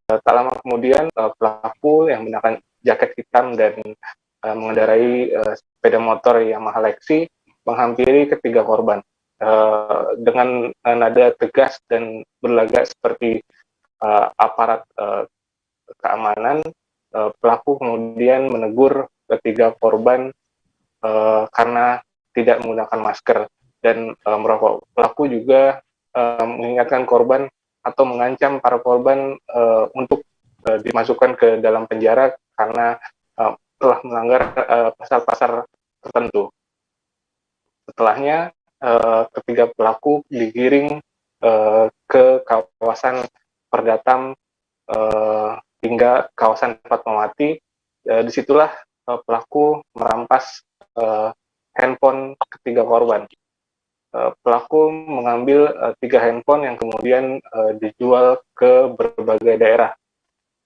Tak lama kemudian pelaku yang menggunakan jaket hitam dan mengendarai sepeda motor Yamaha Lexi menghampiri ketiga korban. Dengan nada tegas dan berlagak seperti aparat keamanan, pelaku kemudian menegur ketiga korban karena tidak menggunakan masker dan merokok. Pelaku juga mengingatkan korban atau mengancam para korban untuk dimasukkan ke dalam penjara karena telah melanggar pasal-pasal tertentu. Setelahnya, ketiga pelaku digiring ke kawasan Perdatam hingga kawasan Fatmawati. Disitulah pelaku merampas handphone ketiga korban. Pelaku mengambil 3 handphone yang kemudian dijual ke berbagai daerah.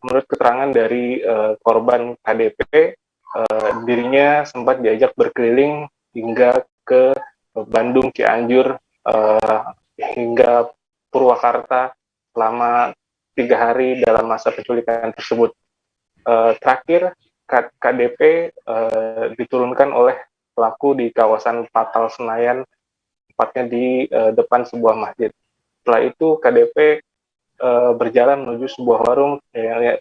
Menurut keterangan dari korban KDP, dirinya sempat diajak berkeliling hingga ke Bandung, Cianjur, hingga Purwakarta selama 3 hari dalam masa penculikan tersebut. Terakhir, KDP diturunkan oleh pelaku di kawasan Patal Senayan, tepatnya di depan sebuah masjid. Setelah itu, KDP berjalan menuju sebuah warung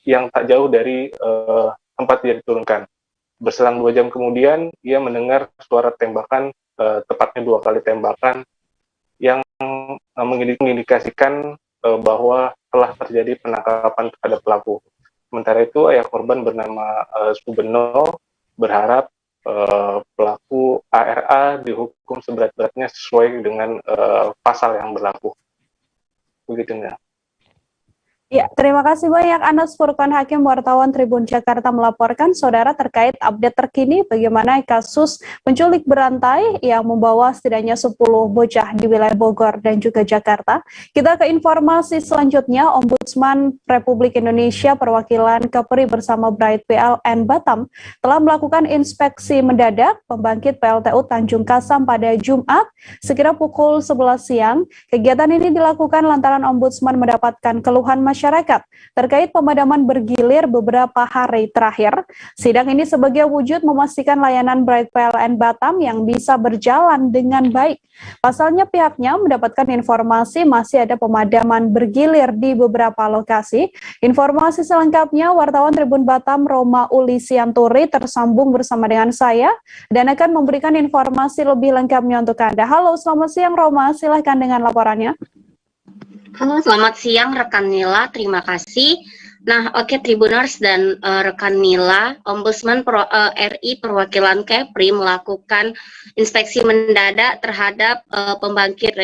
yang tak jauh dari tempat dia diturunkan. Berselang 2 jam kemudian, ia mendengar suara tembakan, tepatnya 2 kali tembakan, yang mengindikasikan bahwa telah terjadi penangkapan terhadap pelaku. Sementara itu, ayah korban bernama Subeno berharap pelaku ARA dihukum seberat-beratnya sesuai dengan pasal yang berlaku. Begitu, ya.
Ya, terima kasih banyak Anas Furqon Hakim, wartawan Tribun Jakarta melaporkan Saudara terkait update terkini bagaimana kasus penculik berantai yang membawa setidaknya 10 bocah di wilayah Bogor dan juga Jakarta. Kita ke informasi selanjutnya. Ombudsman Republik Indonesia perwakilan Kepri bersama Bright PLN Batam telah melakukan inspeksi mendadak pembangkit PLTU Tanjung Kasam pada Jumat sekira pukul 11 siang. Kegiatan ini dilakukan lantaran Ombudsman mendapatkan keluhan masyarakat terkait pemadaman bergilir beberapa hari terakhir. Sidang ini sebagai wujud memastikan layanan Bright PLN Batam yang bisa berjalan dengan baik. Pasalnya pihaknya mendapatkan informasi masih ada pemadaman bergilir di beberapa lokasi. Informasi selengkapnya wartawan Tribun Batam Roma Uli Sianturi tersambung bersama dengan saya dan akan memberikan informasi lebih lengkapnya untuk Anda. Halo, selamat siang Roma, silahkan dengan laporannya.
Halo, selamat siang rekan Nila, terima kasih. Nah, oke Tribuners dan rekan Nila, Ombudsman RI perwakilan Kepri melakukan inspeksi mendadak terhadap pembangkit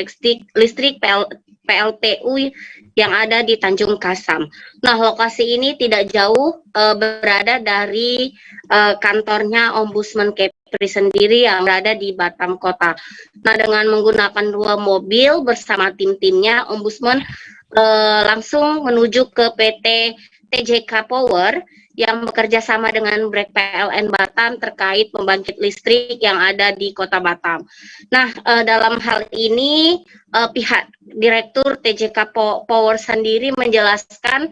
listrik PLTU yang ada di Tanjung Kasam. Nah, lokasi ini tidak jauh berada dari kantornya Ombudsman Kepri sendiri yang berada di Batam Kota. Nah, dengan menggunakan 2 mobil bersama tim-timnya, Ombudsman langsung menuju ke PT TJK Power yang bekerja sama dengan BREK PLN Batam terkait pembangkit listrik yang ada di Kota Batam. Nah, dalam hal ini pihak Direktur TJK Power sendiri menjelaskan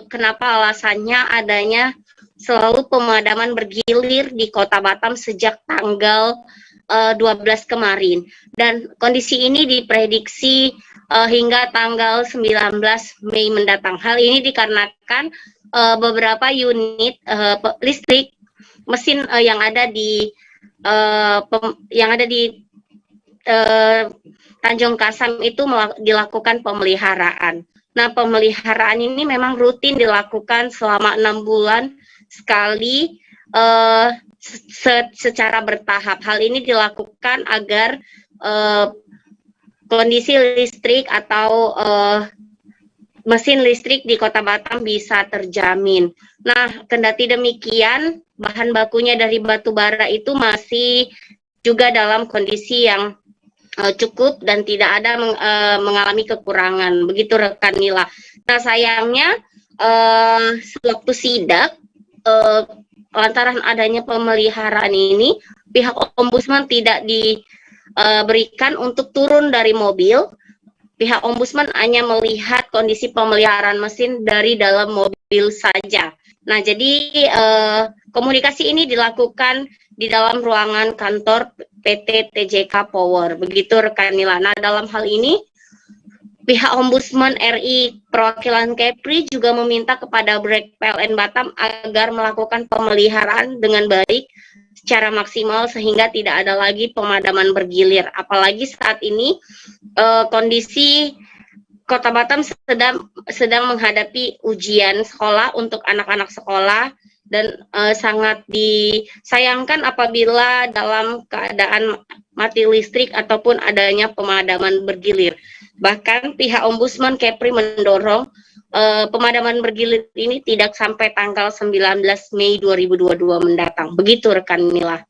kenapa alasannya adanya selalu pemadaman bergilir di Kota Batam sejak tanggal 12 kemarin. Dan kondisi ini diprediksi hingga tanggal 19 Mei mendatang. Hal ini dikarenakan beberapa unit listrik mesin yang ada di Tanjung Kasam itu dilakukan pemeliharaan. Nah, pemeliharaan ini memang rutin dilakukan selama 6 bulan sekali secara bertahap. Hal ini dilakukan agar kondisi listrik atau mesin listrik di Kota Batam bisa terjamin. Nah, kendati demikian, bahan bakunya dari batu bara itu masih juga dalam kondisi yang cukup dan tidak ada mengalami kekurangan. Begitu rekan Nila. Nah, sayangnya sewaktu sidak, lantaran adanya pemeliharaan ini, pihak Ombudsman tidak diberikan untuk turun dari mobil. Pihak Ombudsman hanya melihat kondisi pemeliharaan mesin dari dalam mobil saja. Nah, jadi komunikasi ini dilakukan di dalam ruangan kantor PT TJK Power. Begitu rekan Nila. Nah, dalam hal ini pihak Ombudsman RI perwakilan Kepri juga meminta kepada BREK PLN Batam agar melakukan pemeliharaan dengan baik secara maksimal sehingga tidak ada lagi pemadaman bergilir. Apalagi saat ini kondisi Kota Batam sedang menghadapi ujian sekolah untuk anak-anak sekolah dan sangat disayangkan apabila dalam keadaan mati listrik ataupun adanya pemadaman bergilir. Bahkan pihak Ombudsman Kepri mendorong pemadaman bergilir ini tidak sampai tanggal 19 Mei 2022 mendatang. Begitu rekan Nila.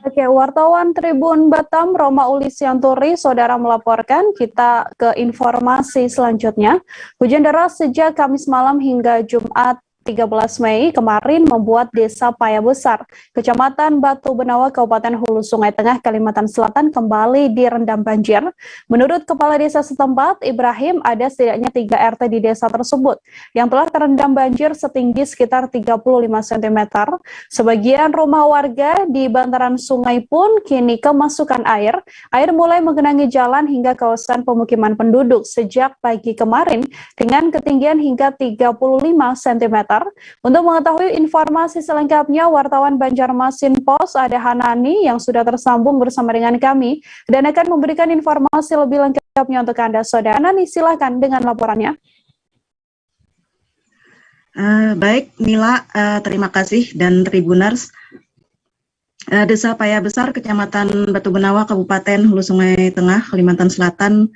Oke, wartawan Tribun Batam Roma Ulisiyanturi, saudara melaporkan. Kita ke informasi selanjutnya. Hujan deras sejak Kamis malam hingga Jumat 13 Mei kemarin membuat Desa Paya Besar, Kecamatan Batu Benawa, Kabupaten Hulu Sungai Tengah, Kalimantan Selatan kembali direndam banjir. Menurut Kepala Desa setempat, Ibrahim, ada setidaknya 3 RT di desa tersebut yang telah terendam banjir setinggi sekitar 35 cm. Sebagian rumah warga di bantaran sungai pun kini kemasukan air. Air mulai menggenangi jalan hingga kawasan pemukiman penduduk sejak pagi kemarin dengan ketinggian hingga 35 cm. Untuk mengetahui informasi selengkapnya, wartawan Banjarmasin Pos ada Hanani yang sudah tersambung bersama dengan kami dan akan memberikan informasi lebih lengkapnya untuk Anda, saudara. Hanani, silakan dengan laporannya.
Baik, Mila, terima kasih dan Tribuners. Desa Paya Besar, Kecamatan Batu Benawa, Kabupaten Hulu Sungai Tengah, Kalimantan Selatan,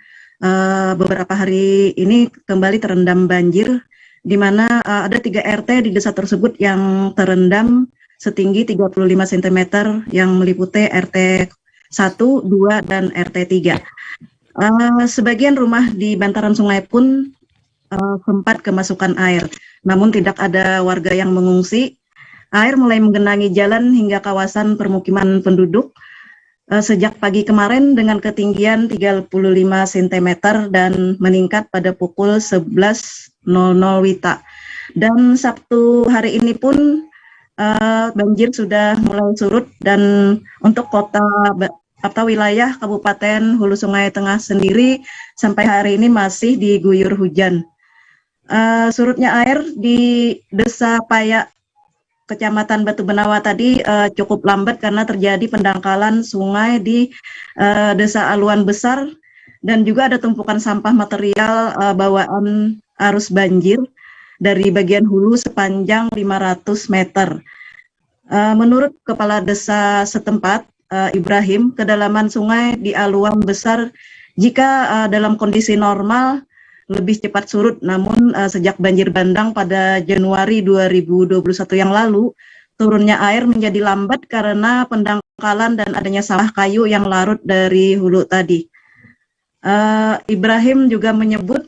beberapa hari ini kembali terendam banjir, di mana ada 3 RT di desa tersebut yang terendam setinggi 35 cm yang meliputi RT 1, 2, dan RT 3. Sebagian rumah di bantaran sungai pun sempat kemasukan air, namun tidak ada warga yang mengungsi. Air mulai menggenangi jalan hingga kawasan permukiman penduduk sejak pagi kemarin dengan ketinggian 35 cm dan meningkat pada pukul 11.00 WITA. Dan Sabtu hari ini pun banjir sudah mulai surut, dan untuk kota atau wilayah Kabupaten Hulu Sungai Tengah sendiri sampai hari ini masih diguyur hujan. Surutnya air di Desa Paya Kecamatan Batu Benawa tadi cukup lambat karena terjadi pendangkalan sungai di Desa Aluan Besar, dan juga ada tumpukan sampah material bawaan arus banjir dari bagian hulu sepanjang 500 meter. Menurut Kepala Desa setempat, Ibrahim, kedalaman sungai di Aluan Besar Jika dalam kondisi normal lebih cepat surut, namun sejak banjir bandang pada Januari 2021 yang lalu, turunnya air menjadi lambat karena pendangkalan dan adanya sawah kayu yang larut dari hulu tadi. Ibrahim juga menyebut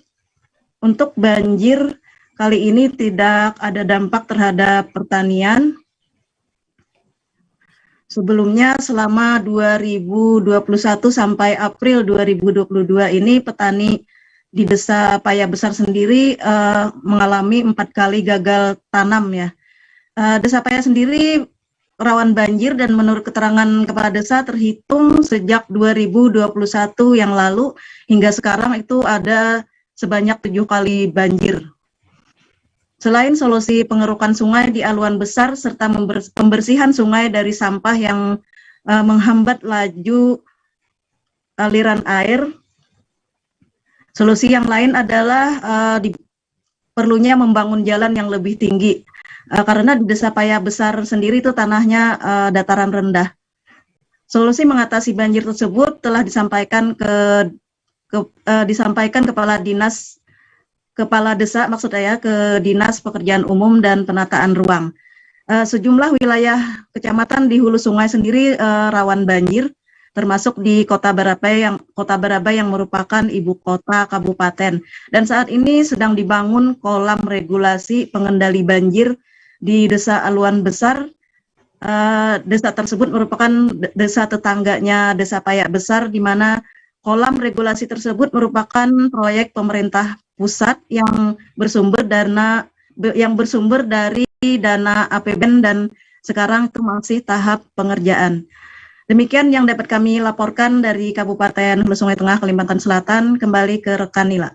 untuk banjir kali ini tidak ada dampak terhadap pertanian. Sebelumnya selama 2021 sampai April 2022 ini petani di Desa Paya Besar sendiri mengalami 4 kali gagal tanam ya. Desa Paya sendiri rawan banjir dan menurut keterangan kepala desa terhitung sejak 2021 yang lalu hingga sekarang itu ada sebanyak 7 kali banjir. Selain solusi pengerukan sungai di aluan besar serta pembersihan sungai dari sampah yang menghambat laju aliran air, solusi yang lain adalah perlunya membangun jalan yang lebih tinggi. Karena di Desa Paya Besar sendiri itu tanahnya dataran rendah. Solusi mengatasi banjir tersebut telah disampaikan disampaikan kepala desa maksud saya ke Dinas Pekerjaan Umum dan Penataan Ruang. Sejumlah wilayah kecamatan di hulu sungai sendiri rawan banjir, termasuk di Kota Barabai yang merupakan ibu kota kabupaten. Dan saat ini sedang dibangun kolam regulasi pengendali banjir di Desa Aluan Besar. Desa tersebut merupakan desa tetangganya Desa Paya Besar, di mana kolam regulasi tersebut merupakan proyek pemerintah pusat yang bersumber dari dana APBN dan sekarang itu masih tahap pengerjaan. Demikian yang dapat kami laporkan dari Kabupaten Hulu Sungai Tengah, Kalimantan Selatan. Kembali ke rekan Nila.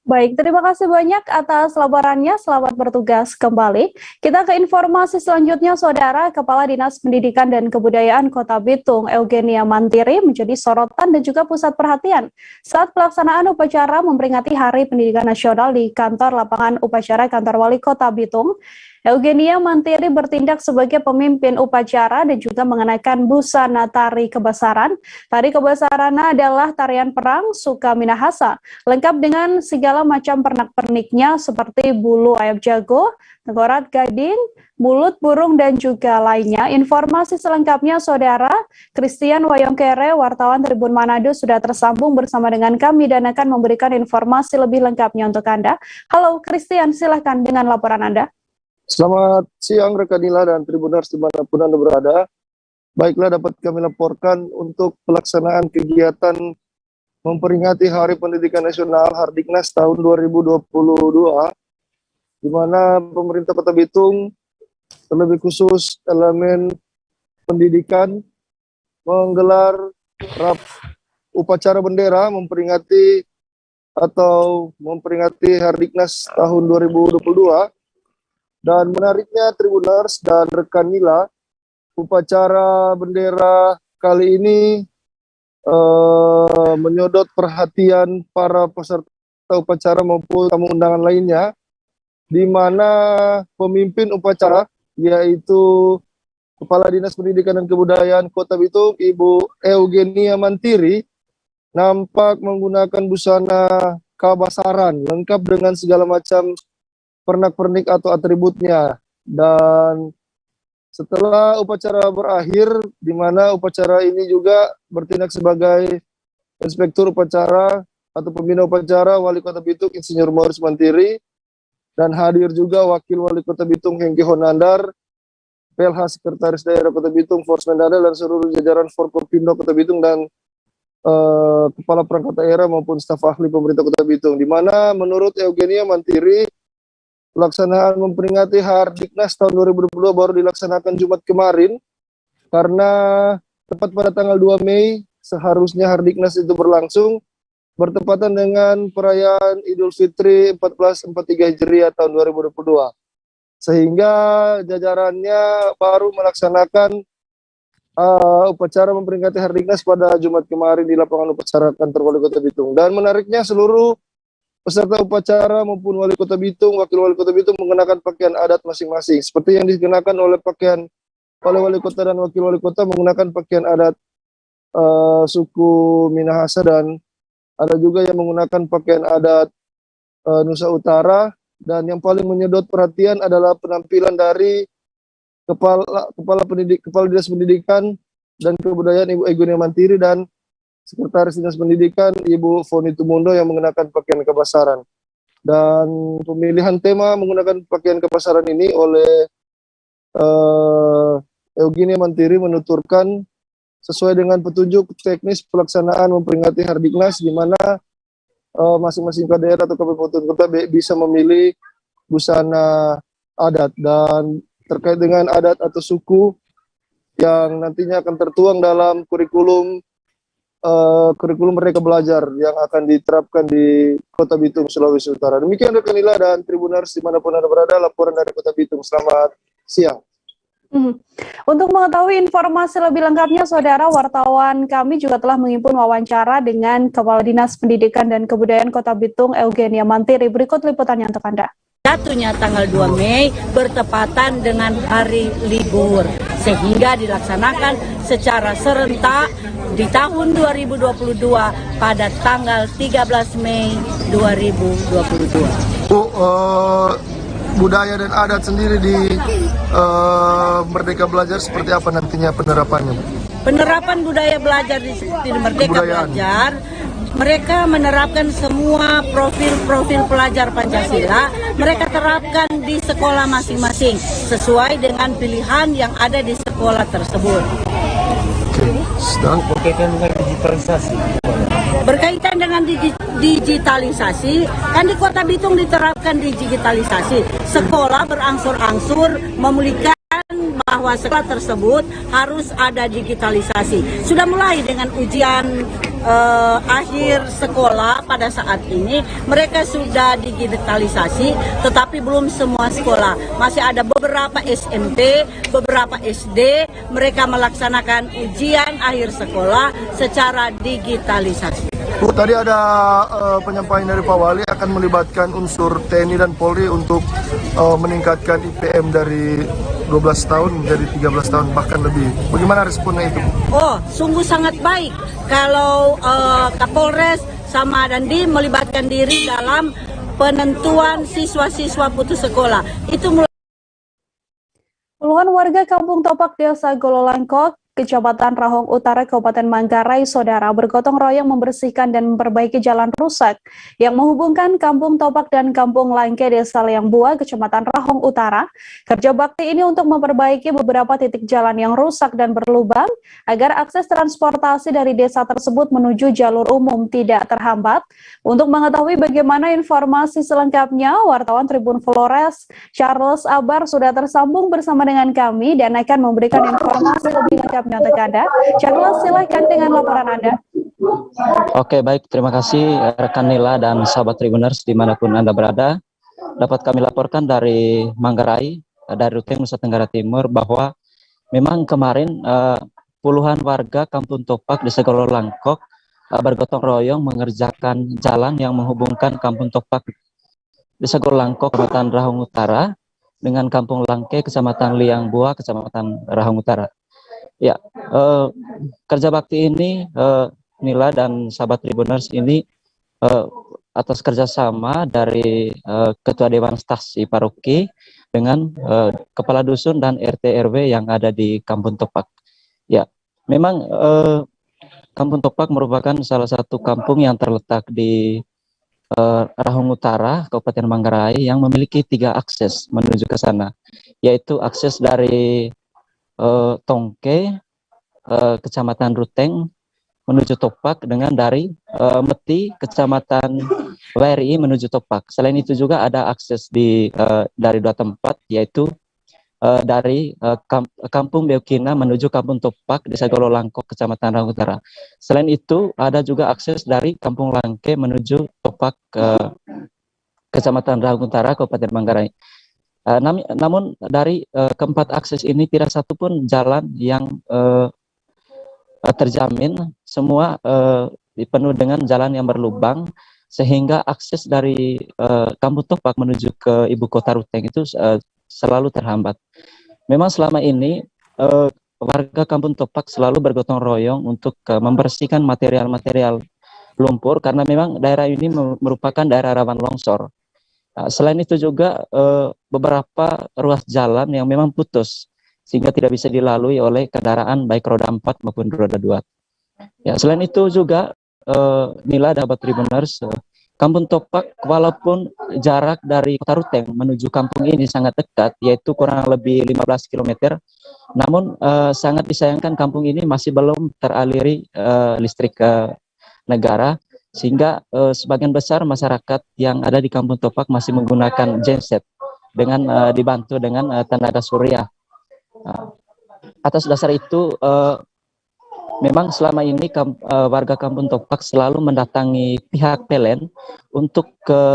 Baik, terima kasih banyak atas laporannya. Selamat bertugas kembali. Kita ke informasi selanjutnya, Saudara. Kepala Dinas Pendidikan dan Kebudayaan Kota Bitung, Eugenia Mantiri, menjadi sorotan dan juga pusat perhatian saat pelaksanaan upacara memperingati Hari Pendidikan Nasional di kantor lapangan upacara Kantor Wali Kota Bitung. Eugenia Mantiri bertindak sebagai pemimpin upacara dan juga mengenakan busana tari kebesaran. Tari kebesaran adalah tarian perang Suka Minahasa, lengkap dengan segala macam pernak-perniknya seperti bulu ayam jago, tengkorak gading, mulut burung, dan juga lainnya. Informasi selengkapnya, Saudara, Christian Wayongkere, wartawan Tribun Manado, sudah tersambung bersama dengan kami dan akan memberikan informasi lebih lengkapnya untuk Anda. Halo Christian, silahkan dengan laporan Anda.
Selamat siang rekan Nila dan Tribuners dimanapun Anda berada. Baiklah, dapat kami laporkan untuk pelaksanaan kegiatan memperingati Hari Pendidikan Nasional Hardiknas tahun 2022, di mana pemerintah Kota Bitung, terlebih khusus elemen pendidikan, menggelar upacara bendera memperingati Hardiknas tahun 2022. Dan menariknya Tribuners dan rekan Nila, upacara bendera kali ini menyodot perhatian para peserta upacara maupun tamu undangan lainnya, di mana pemimpin upacara yaitu Kepala Dinas Pendidikan dan Kebudayaan Kota Bitung, Ibu Eugenia Mantiri, nampak menggunakan busana kabasaran lengkap dengan segala macam pernak-pernik atau atributnya. Dan setelah upacara berakhir, di mana upacara ini juga bertindak sebagai inspektur upacara atau pembina upacara Wali Kota Bitung Insinyur Morris Mantiri, dan hadir juga Wakil Wali Kota Bitung Hengki Honandar, PLH Sekretaris Daerah Kota Bitung Forsman Dada, dan seluruh jajaran Forkopindo Kota Bitung dan Kepala Perangkat Daerah maupun staf ahli pemerintah Kota Bitung, di mana menurut Eugenia Mantiri, pelaksanaan memperingati Hardiknas tahun 2022 baru dilaksanakan Jumat kemarin, karena tepat pada tanggal 2 Mei seharusnya Hardiknas itu berlangsung bertepatan dengan perayaan Idul Fitri 1443 Hijriah tahun 2022. Sehingga jajarannya baru melaksanakan upacara memperingati Hardiknas pada Jumat kemarin di lapangan upacara Kantor Wali Kota Bitung. Dan menariknya seluruh peserta upacara maupun Wali Kota Bitung, Wakil Wali Kota Bitung mengenakan pakaian adat masing-masing, seperti yang dikenakan oleh Wali Kota dan Wakil Wali Kota menggunakan pakaian adat suku Minahasa dan ada juga yang menggunakan pakaian adat Nusa Utara, dan yang paling menyedot perhatian adalah penampilan dari Kepala Dinas Pendidikan dan Kebudayaan Ibu Egunia Mantiri dan Sekretaris Dinas Pendidikan Ibu Foni Tumundo yang mengenakan pakaian kebasaran. Dan pemilihan tema menggunakan pakaian kebasaran ini oleh Eugenia Mantiri menuturkan sesuai dengan petunjuk teknis pelaksanaan memperingati Hardiknas, di mana masing-masing daerah atau kabupaten kota bisa memilih busana adat, dan terkait dengan adat atau suku yang nantinya akan tertuang dalam kurikulum Merdeka Belajar yang akan diterapkan di Kota Bitung, Sulawesi Utara. Demikian rekan Nila dan Tribuners dimanapun Anda berada, laporan dari Kota Bitung. Selamat siang.
Untuk mengetahui informasi lebih lengkapnya, saudara, wartawan kami juga telah menghimpun wawancara dengan Kepala Dinas Pendidikan dan Kebudayaan Kota Bitung, Eugenia Mantiri. Berikut liputannya untuk Anda.
Jatuhnya tanggal 2 Mei bertepatan dengan hari libur, sehingga dilaksanakan secara serentak di tahun 2022 pada tanggal 13 Mei 2022.
Budaya dan adat sendiri di Merdeka Belajar seperti apa nantinya penerapannya?
Penerapan budaya belajar di Merdeka Belajar, mereka menerapkan semua profil-profil pelajar Pancasila, mereka terapkan di sekolah masing-masing sesuai dengan pilihan yang ada di sekolah tersebut.
Berkaitan dengan digitalisasi.
Berkaitan dengan digitalisasi, kan di Kota Bitung diterapkan digitalisasi. Sekolah berangsur-angsur memulihkan bahwa sekolah tersebut harus ada digitalisasi. Sudah mulai dengan ujian akhir sekolah pada saat ini, mereka sudah digitalisasi, tetapi belum semua sekolah. Masih ada beberapa SMP, beberapa SD, mereka melaksanakan ujian akhir sekolah secara digitalisasi.
Bu, tadi ada penyampaian dari Pak Wali akan melibatkan unsur TNI dan Polri untuk meningkatkan IPM dari 12 tahun menjadi 13 tahun bahkan lebih. Bagaimana responnya itu?
Oh, sungguh sangat baik kalau Kapolres sama Dandim melibatkan diri dalam penentuan siswa-siswa putus sekolah. Itu
Puluhan warga Kampung Topak, Desa Gololangkok, Kecamatan Rahong Utara, Kabupaten Manggarai, saudara, bergotong royong membersihkan dan memperbaiki jalan rusak yang menghubungkan Kampung Topak dan Kampung Langke, Desa Liangbua, Kecamatan Rahong Utara. Kerja bakti ini untuk memperbaiki beberapa titik jalan yang rusak dan berlubang agar akses transportasi dari desa tersebut menuju jalur umum tidak terhambat. Untuk mengetahui bagaimana informasi selengkapnya, wartawan Tribun Flores Charles Abar sudah tersambung bersama dengan kami dan akan memberikan informasi lebih lengkap untuk Anda. Charles, silahkan dengan laporan Anda.
Oke, baik. Terima kasih rekan Nila dan sahabat Tribuners dimanapun Anda berada. Dapat kami laporkan dari Manggarai, dari Ruteng, Nusa Tenggara Timur, bahwa memang kemarin puluhan warga Kampung Topak, Desa Gololangkok bergotong royong mengerjakan jalan yang menghubungkan Kampung Topak, Desa Gololangkok, Kecamatan Rahong Utara, dengan Kampung Langke, Kecamatan Liangbua, Kecamatan Rahong Utara. Ya, kerja bakti ini Nila dan sahabat Tribuners ini atas kerjasama dari Ketua Dewan Stasi Paroki dengan Kepala Dusun dan RT RW yang ada di Kampung Topak. Ya, memang Kampung Topak merupakan salah satu kampung yang terletak di Rahong Utara, Kabupaten Manggarai, yang memiliki 3 akses menuju ke sana, yaitu akses dari Tongke, Kecamatan Ruteng menuju Topak, dengan dari Meti, Kecamatan WRI menuju Topak. Selain itu juga ada akses dari 2 tempat, yaitu dari Kampung Beukina menuju Kampung Topak, Desa Gololangkok, Kecamatan Rahong Utara. Selain itu ada juga akses dari Kampung Langke menuju Topak, Kecamatan Rahong Utara, Kabupaten Manggarai. Namun dari keempat akses ini tidak satu pun jalan yang terjamin, semua dipenuhi dengan jalan yang berlubang, sehingga akses dari Kampung Topak menuju ke ibu kota Ruteng itu selalu terhambat. Memang selama ini warga Kampung Topak selalu bergotong royong untuk membersihkan material-material lumpur karena memang daerah ini merupakan daerah rawan longsor. Selain itu juga beberapa ruas jalan yang memang putus sehingga tidak bisa dilalui oleh kendaraan baik roda 4 maupun roda 2. Ya, selain itu juga Nila dapat Tribuners, Kampung Topak walaupun jarak dari Kota Ruteng menuju kampung ini sangat dekat, yaitu kurang lebih 15 km, namun sangat disayangkan kampung ini masih belum teraliri listrik ke negara, sehingga sebagian besar masyarakat yang ada di Kampung Topak masih menggunakan genset dengan dibantu dengan tenaga surya. Atas dasar itu memang selama ini warga Kampung Topak selalu mendatangi pihak PLN untuk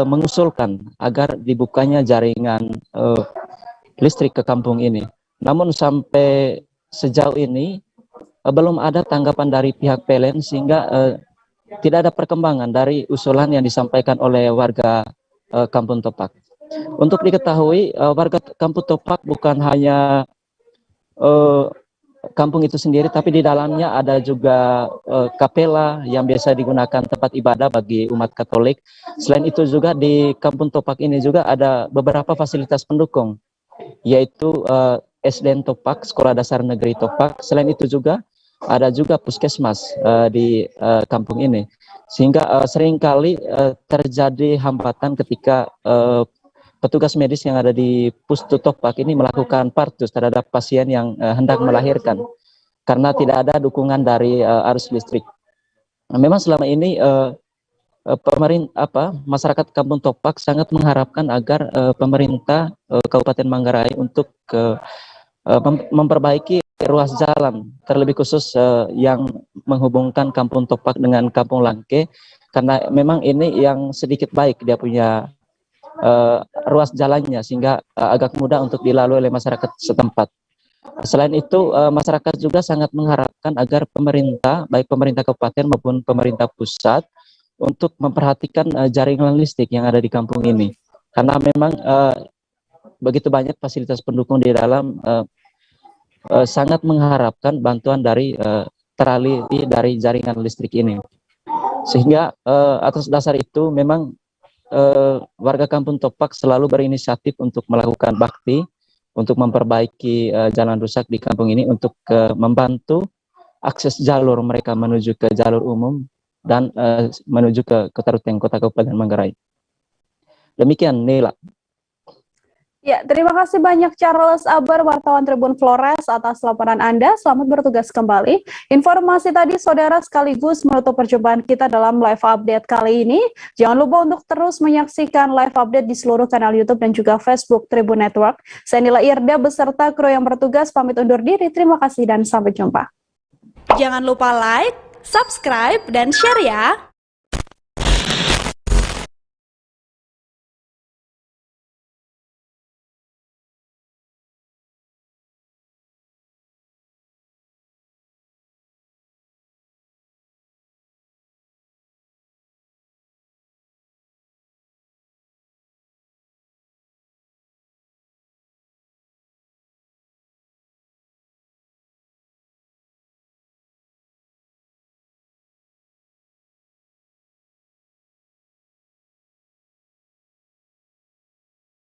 mengusulkan agar dibukanya jaringan listrik ke kampung ini. Namun sampai sejauh ini belum ada tanggapan dari pihak PLN sehingga tidak ada perkembangan dari usulan yang disampaikan oleh warga Kampung Topak. Untuk diketahui, warga Kampung Topak bukan hanya kampung itu sendiri, tapi di dalamnya ada juga kapela yang biasa digunakan tempat ibadah bagi umat Katolik. Selain itu juga di Kampung Topak ini juga ada beberapa fasilitas pendukung, yaitu SDN Topak, Sekolah Dasar Negeri Topak. Selain itu juga ada juga puskesmas di kampung ini, sehingga seringkali terjadi hambatan ketika petugas medis yang ada di Pustu Topak ini melakukan partus terhadap pasien yang hendak melahirkan karena tidak ada dukungan dari arus listrik. Memang selama ini masyarakat Kampung Topak sangat mengharapkan agar pemerintah Kabupaten Manggarai untuk memperbaiki ruas jalan, terlebih khusus yang menghubungkan Kampung Topak dengan Kampung Langke, karena memang ini yang sedikit baik dia punya ruas jalannya sehingga agak mudah untuk dilalui oleh masyarakat setempat. Selain itu masyarakat juga sangat mengharapkan agar pemerintah, baik pemerintah kabupaten maupun pemerintah pusat, untuk memperhatikan jaringan listrik yang ada di kampung ini, karena memang begitu banyak fasilitas pendukung di dalam, sangat mengharapkan bantuan dari teraliri dari jaringan listrik ini. Sehingga atas dasar itu memang warga Kampung Topak selalu berinisiatif untuk melakukan bakti untuk memperbaiki jalan rusak di kampung ini untuk membantu akses jalur mereka menuju ke jalur umum dan menuju ke Kota Ruteng, Kota Kabupaten Manggarai. Demikian, Nila.
Ya, terima kasih banyak Charles Aber, wartawan Tribun Flores, atas laporan Anda. Selamat bertugas kembali. Informasi tadi, saudara, sekaligus menutup perjumpaan kita dalam live update kali ini. Jangan lupa untuk terus menyaksikan live update di seluruh kanal YouTube dan juga Facebook Tribun Network. Saya Nila Irda beserta kru yang bertugas pamit undur diri. Terima kasih dan sampai jumpa.
Jangan lupa like, subscribe, dan share ya.